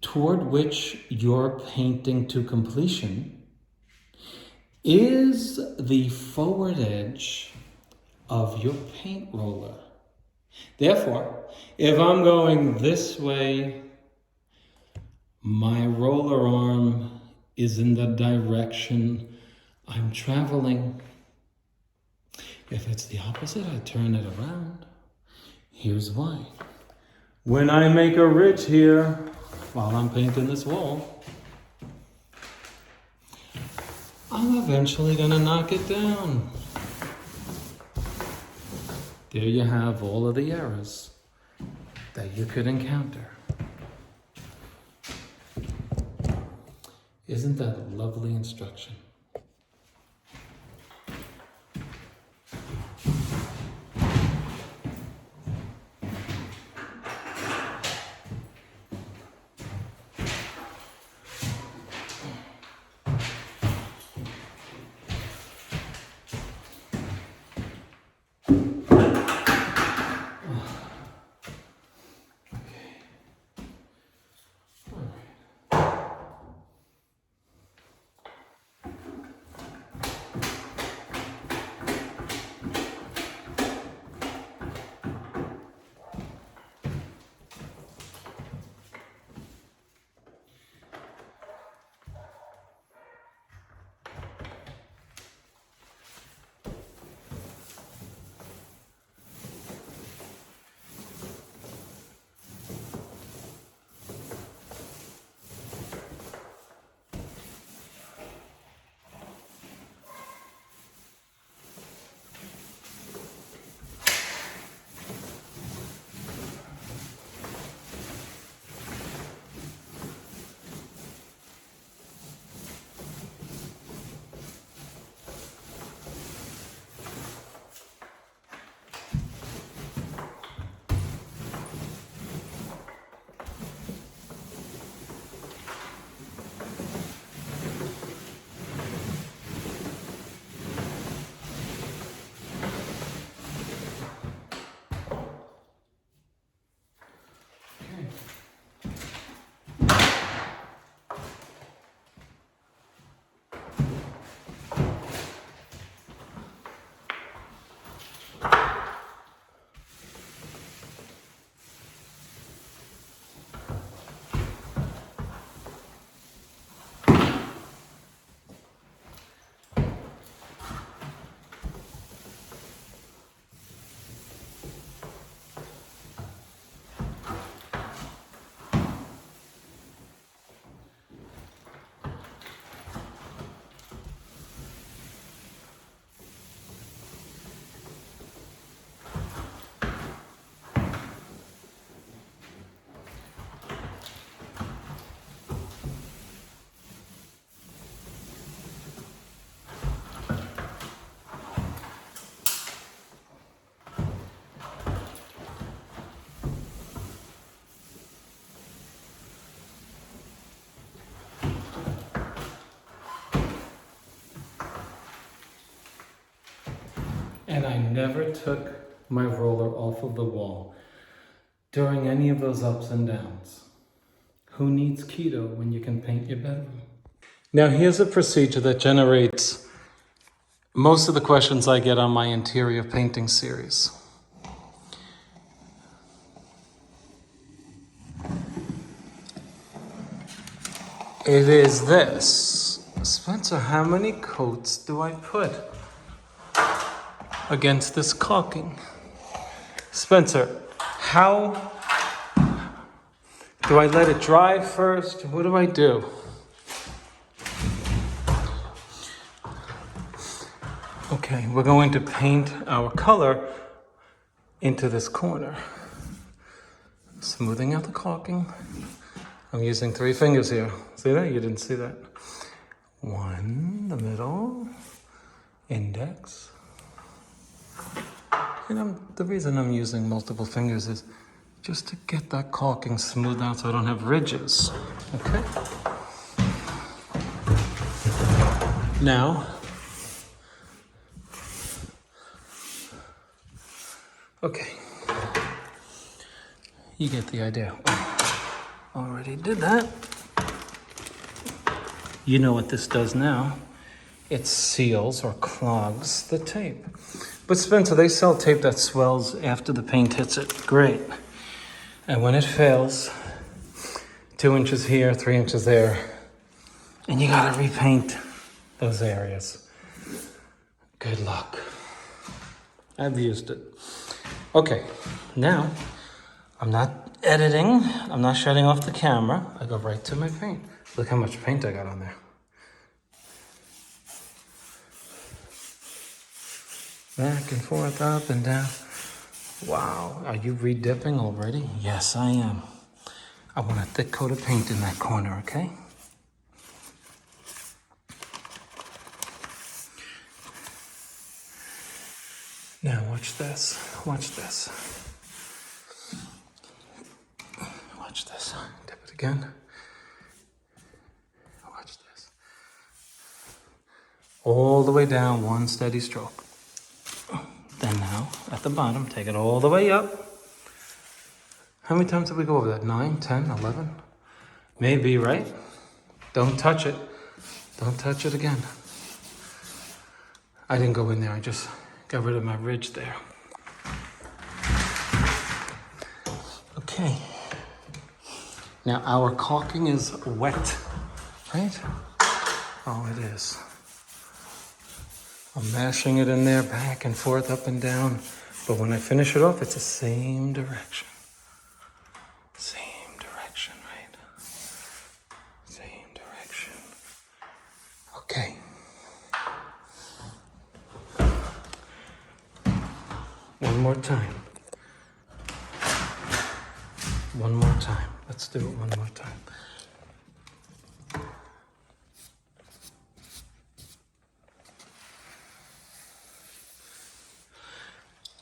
toward which you're painting to completion is the forward edge of your paint roller. Therefore, if I'm going this way, my roller arm is in the direction I'm traveling. If it's the opposite, I turn it around. Here's why. When I make a ridge here, while I'm painting this wall, I'm eventually gonna knock it down. There you have all of the errors that you could encounter. Isn't that a lovely instruction? And I never took my roller off of the wall during any of those ups and downs. Who needs keto when you can paint your bedroom? Now here's a procedure that generates most of the questions I get on my interior painting series. It is this. Spencer, how many coats do I put against this caulking? Spencer, how do I let it dry first? What do I do? Okay, we're going to paint our color into this corner. Smoothing out the caulking. I'm using 3 fingers here. See that? You didn't see that. 1, the middle, index. And the reason I'm using multiple fingers is just to get that caulking smooth out so I don't have ridges. Okay? Now, okay. You get the idea. Already did that. You know what this does now. It seals or clogs the tape. But Spencer, they sell tape that swells after the paint hits it. Great. And when it fails, 2 inches here, 3 inches there, and you gotta repaint those areas. Good luck. I've used it. Okay, now I'm not editing, I'm not shutting off the camera. I go right to my paint. Look how much paint I got on there. Back and forth, up and down. Wow, are you re-dipping already? Yes, I am. I want a thick coat of paint in that corner, okay? Now watch this, watch this. Watch this, dip it again. Watch this. All the way down, one steady stroke. Then now, at the bottom, take it all the way up. How many times did we go over that? 9, 10, 11? Maybe, right? Don't touch it. Don't touch it again. I didn't go in there, I just got rid of my ridge there. Okay. Now our caulking is wet, right? Oh, it is. I'm mashing it in there, back and forth, up and down. But when I finish it off, it's the same direction. Same direction, right? Same direction. Okay. One more time. One more time. Let's do it one more time.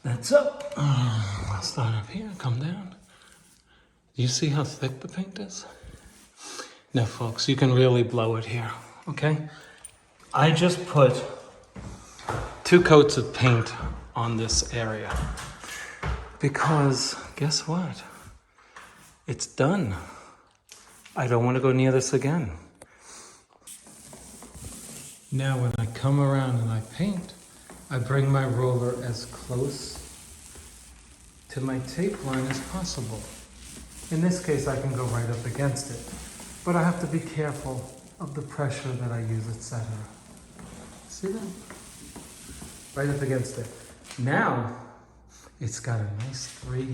That's up. I'll start up here, come down. Do you see how thick the paint is? Now, folks, you can really blow it here, okay? I just put 2 coats of paint on this area because guess what? It's done. I don't want to go near this again. Now, when I come around and I paint, I bring my roller as close to my tape line as possible. In this case, I can go right up against it, but I have to be careful of the pressure that I use, etc. See that? Right up against it. Now, it's got a nice 3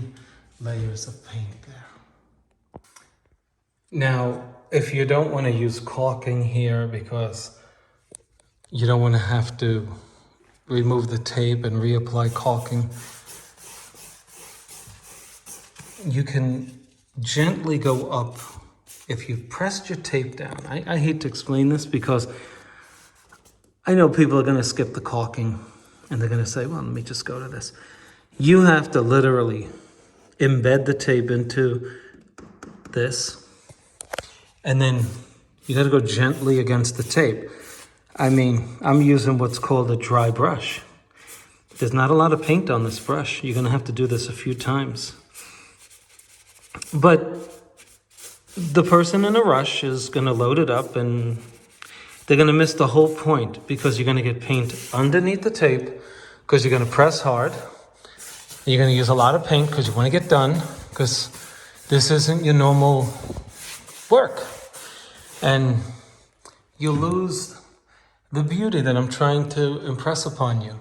layers of paint there. Now, if you don't want to use caulking here because you don't want to have to remove the tape and reapply caulking, you can gently go up. If you've pressed your tape down, I hate to explain this because I know people are going to skip the caulking and they're going to say, well, let me just go to this. You have to literally embed the tape into this, and then you got to go gently against the tape. I mean, I'm using what's called a dry brush. There's not a lot of paint on this brush. You're going to have to do this a few times. But the person in a rush is going to load it up and they're going to miss the whole point because you're going to get paint underneath the tape because you're going to press hard. You're going to use a lot of paint because you want to get done because this isn't your normal work. And you lose the beauty that I'm trying to impress upon you.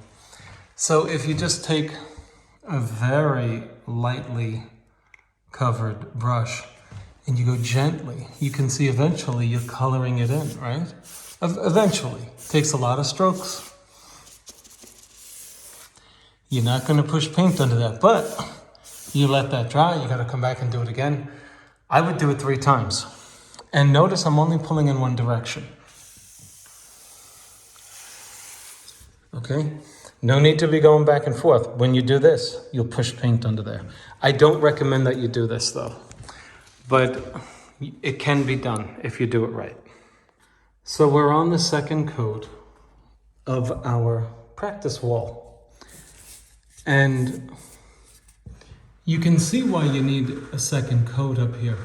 So if you just take a very lightly covered brush and you go gently, you can see eventually you're coloring it in, right? Eventually. Takes a lot of strokes. You're not going to push paint under that, but you let that dry, you got to come back and do it again. I would do it 3 times. And notice I'm only pulling in one direction. Okay? No need to be going back and forth. When you do this, you'll push paint under there. I don't recommend that you do this though, but it can be done if you do it right. So we're on the second coat of our practice wall. And you can see why you need a second coat up here.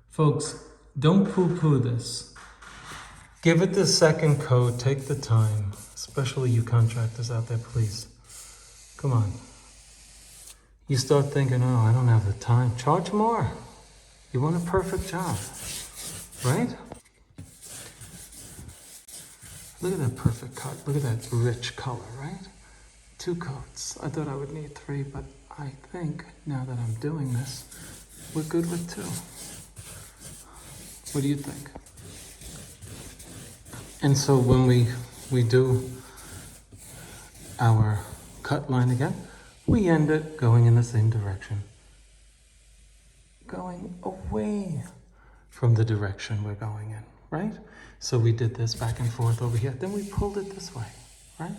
Folks, don't poo-poo this. Give it the second coat, take the time. Especially you contractors out there, please. Come on. You start thinking, oh, I don't have the time. Charge more. You want a perfect job, right? Look at that perfect cut. Look at that rich color, right? 2 coats. I thought I would need 3, but I think now that I'm doing this, we're good with 2. What do you think? And so when we do our cut line again, we end it going in the same direction. Going away from the direction we're going in, right? So we did this back and forth over here, then we pulled it this way, right?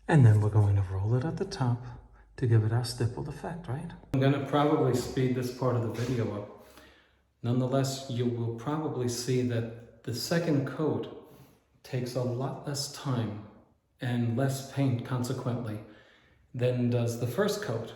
And then we're going to roll it at the top to give it our stippled effect, right? I'm gonna probably speed this part of the video up. Nonetheless, you will probably see that the second coat takes a lot less time and less paint consequently than does the first coat.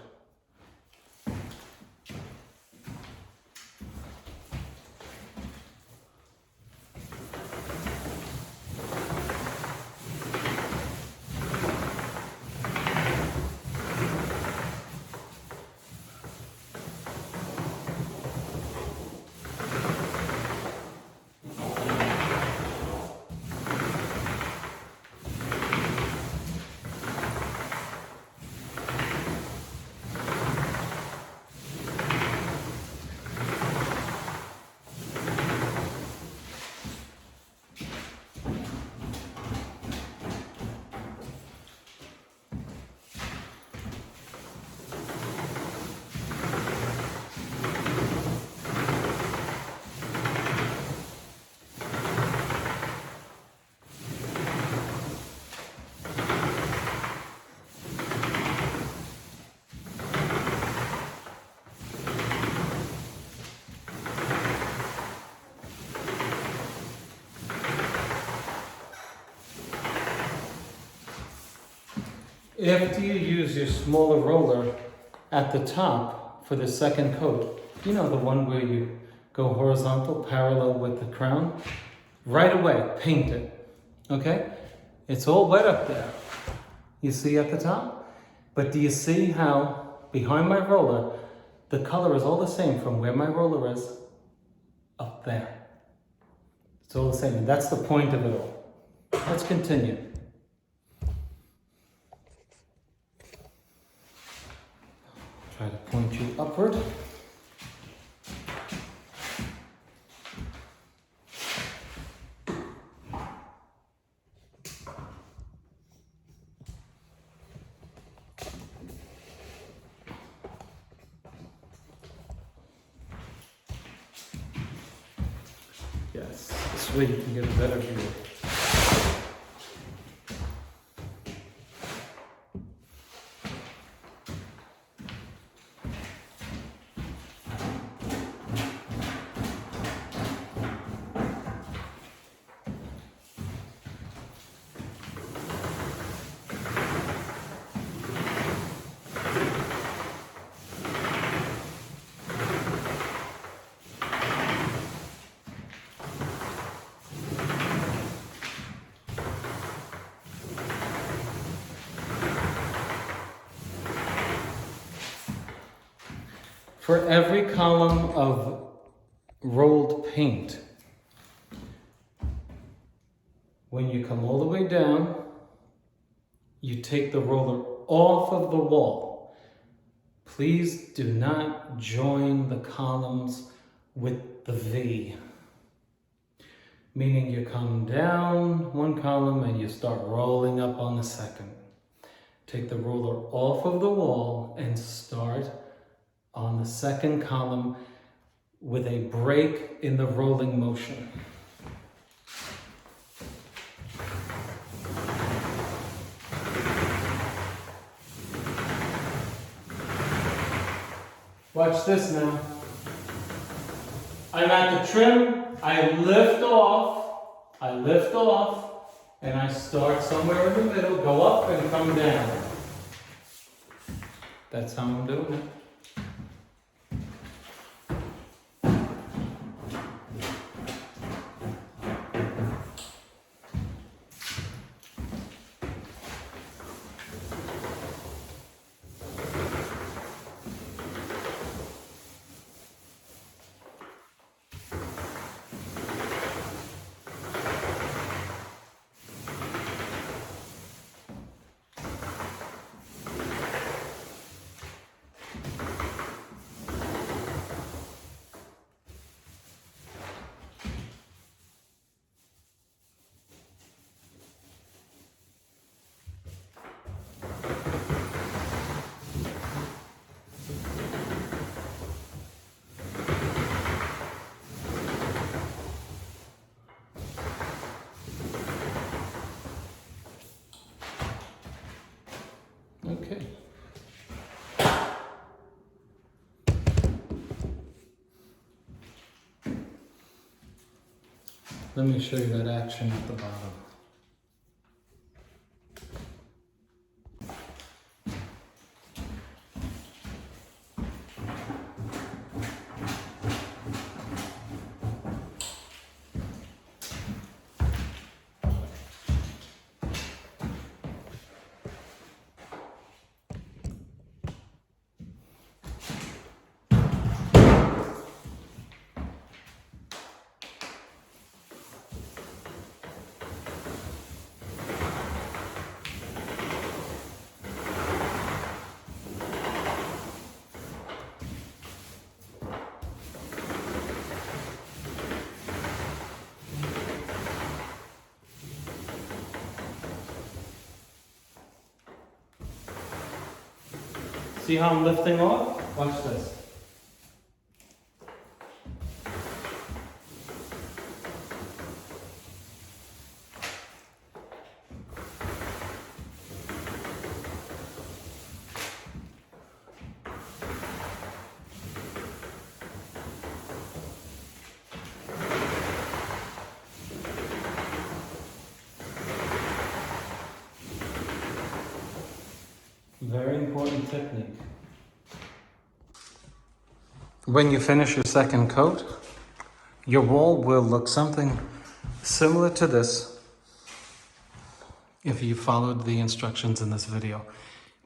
After you use your smaller roller at the top for the second coat, you know, the one where you go horizontal, parallel with the crown, right away, paint it, okay? It's all wet up there, you see at the top? But do you see how behind my roller, the color is all the same from where my roller is up there? It's all the same, and that's the point of it all. Let's continue. Try to point you upward. Yes, this way you can get a better view. For every column of rolled paint, when you come all the way down, you take the roller off of the wall. Please do not join the columns with the V. Meaning you come down one column and you start rolling up on the second. Take the roller off of the wall and start on the second column with a break in the rolling motion. Watch this now. I'm at the trim, I lift off, and I start somewhere in the middle, go up and come down. That's how I'm doing it. Okay. Let me show you that action at the bottom. See how I'm lifting off? Watch this. Very important technique. When you finish your second coat, your wall will look something similar to this if you followed the instructions in this video.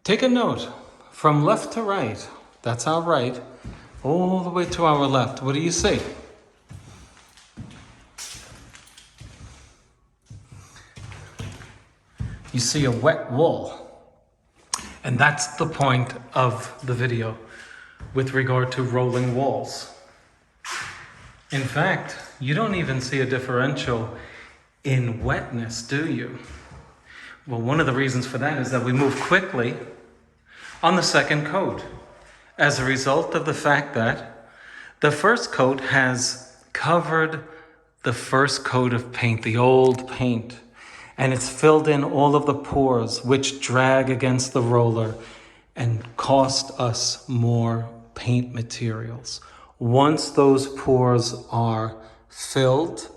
Take a note from left to right, that's our right, all the way to our left. What do you see? You see a wet wall. And that's the point of the video with regard to rolling walls. In fact, you don't even see a differential in wetness, do you? Well, one of the reasons for that is that we move quickly on the second coat as a result of the fact that the first coat has covered the first coat of paint, the old paint. And it's filled in all of the pores which drag against the roller and cost us more paint materials. Once those pores are filled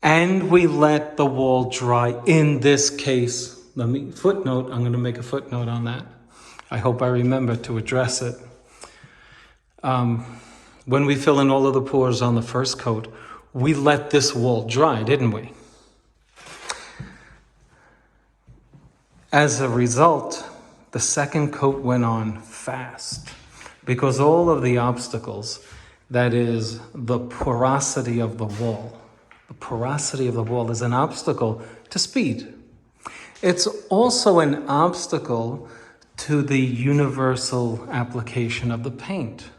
and we let the wall dry, in this case, I'm going to make a footnote on that. I hope I remember to address it. When we fill in all of the pores on the first coat, we let this wall dry, didn't we? As a result, the second coat went on fast, Because all of the obstacles, that is the porosity of the wall. The porosity of the wall is an obstacle to speed. It's also an obstacle to the universal application of the paint.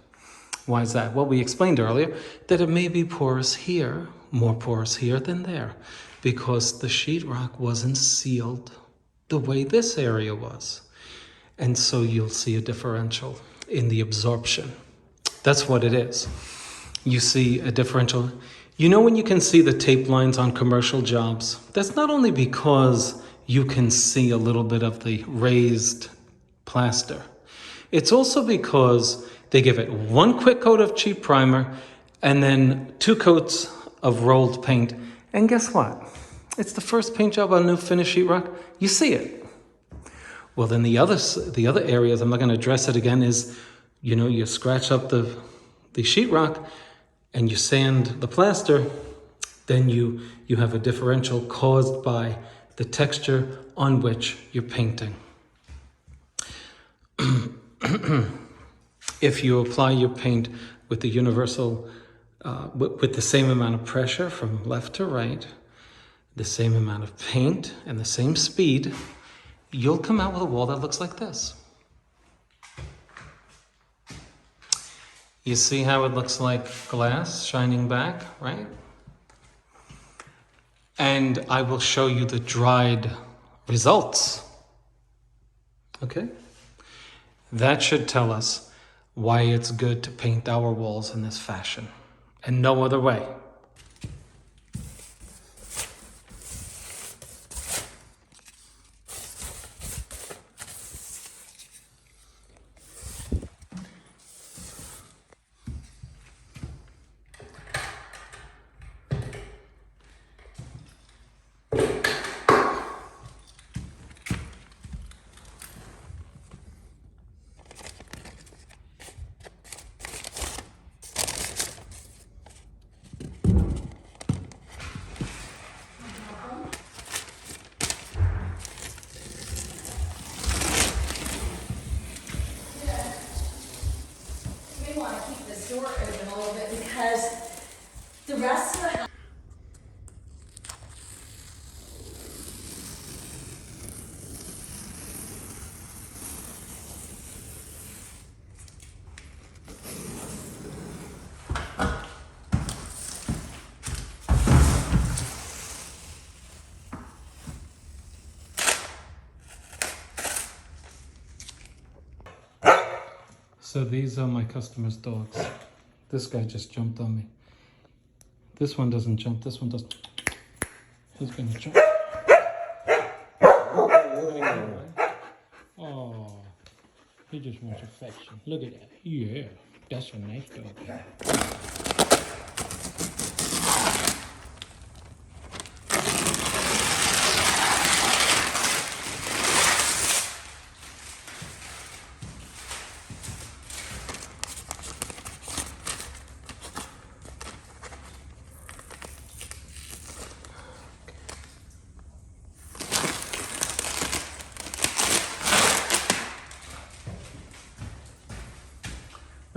Why is that? Well, we explained earlier that it may be porous here, more porous here than there, because the sheetrock wasn't sealed the way this area was. And so you'll see a differential in the absorption. That's what it is. You see a differential. You know when you can see the tape lines on commercial jobs? That's not only because you can see a little bit of the raised plaster. It's also because they give it one quick coat of cheap primer and then 2 coats of rolled paint. And guess what? It's the first paint job on a new finished sheetrock. You see it. Well, then the other areas, I'm not going to address it again, is, you scratch up the sheetrock and you sand the plaster, then you have a differential caused by the texture on which you're painting. If you apply your paint with the universal, with the same amount of pressure from left to right, the same amount of paint and the same speed, you'll come out with a wall that looks like this. You see how it looks like glass shining back, right? And I will show you the dried results. Okay? That should tell us why it's good to paint our walls in this fashion and no other way. Door open a little bit because the rest of the house. So these are my customers' dogs. This guy just jumped on me. This one doesn't jump, this one doesn't. He's gonna jump. Oh, he just wants affection. Look at that. Yeah, that's a nice dog.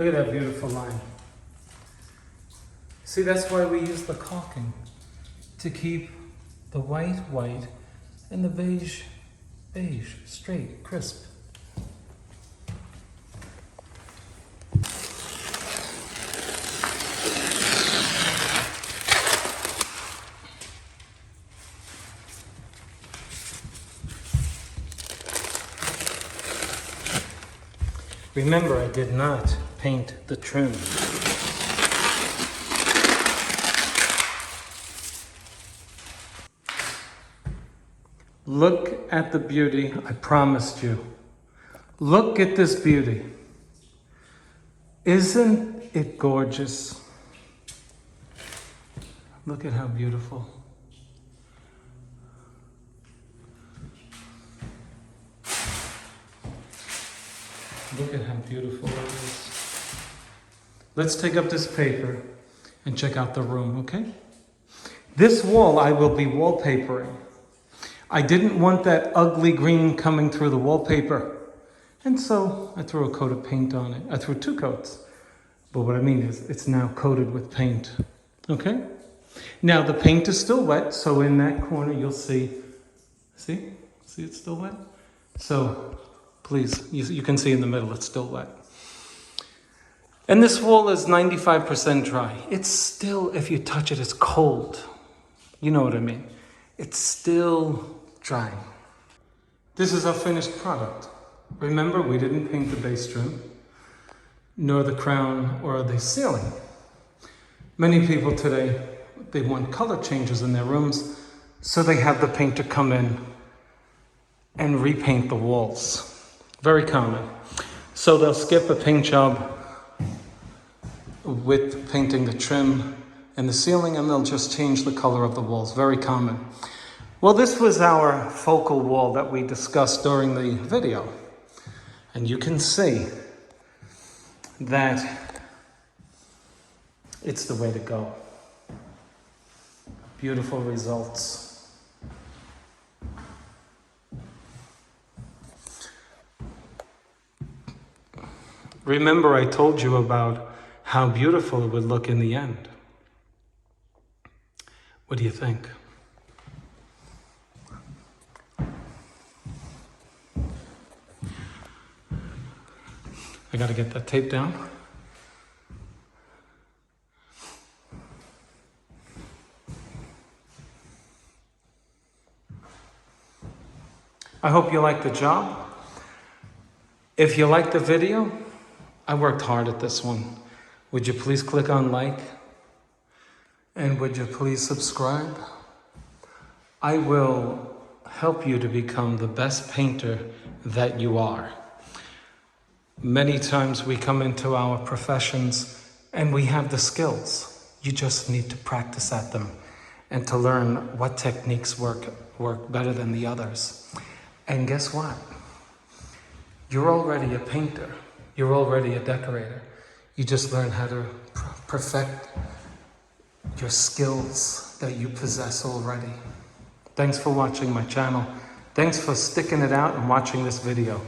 Look at that beautiful line. See, that's why we use the caulking, to keep the white, and the beige, straight, crisp. Remember, I did not paint the trim. Look at the beauty I promised you. Look at this beauty. Isn't it gorgeous? Look at how beautiful. Look at how beautiful it is. Let's take up this paper and check out the room, okay? This wall I will be wallpapering. I didn't want that ugly green coming through the wallpaper And so I threw a coat of paint on it. I threw 2 coats. But what I mean is it's now coated with paint. Okay? Now the paint is still wet, so in that corner you'll see it's still wet? So please, you can see in the middle it's still wet. And this wall is 95% dry. It's still, if you touch it, it's cold. You know what I mean? It's still dry. This is our finished product. Remember, we didn't paint the base trim, nor the crown or the ceiling. Many people today, they want color changes in their rooms, so they have the painter come in and repaint the walls. Very common. So they'll skip a paint job with painting the trim and the ceiling, and they'll just change the color of the walls. Very common. Well, this was our focal wall that we discussed during the video. And you can see that it's the way to go. Beautiful results. Remember, I told you about how beautiful it would look in the end. What do you think? I gotta get that tape down. I hope you liked the job. If you liked the video, I worked hard at this one. Would you please click on like? And would you please subscribe? I will help you to become the best painter that you are. Many times we come into our professions and we have the skills. You just need to practice at them and to learn what techniques work better than the others. And guess what? You're already a painter. You're already a decorator. You just learn how to perfect your skills that you possess already. Thanks for watching my channel. Thanks for sticking it out and watching this video.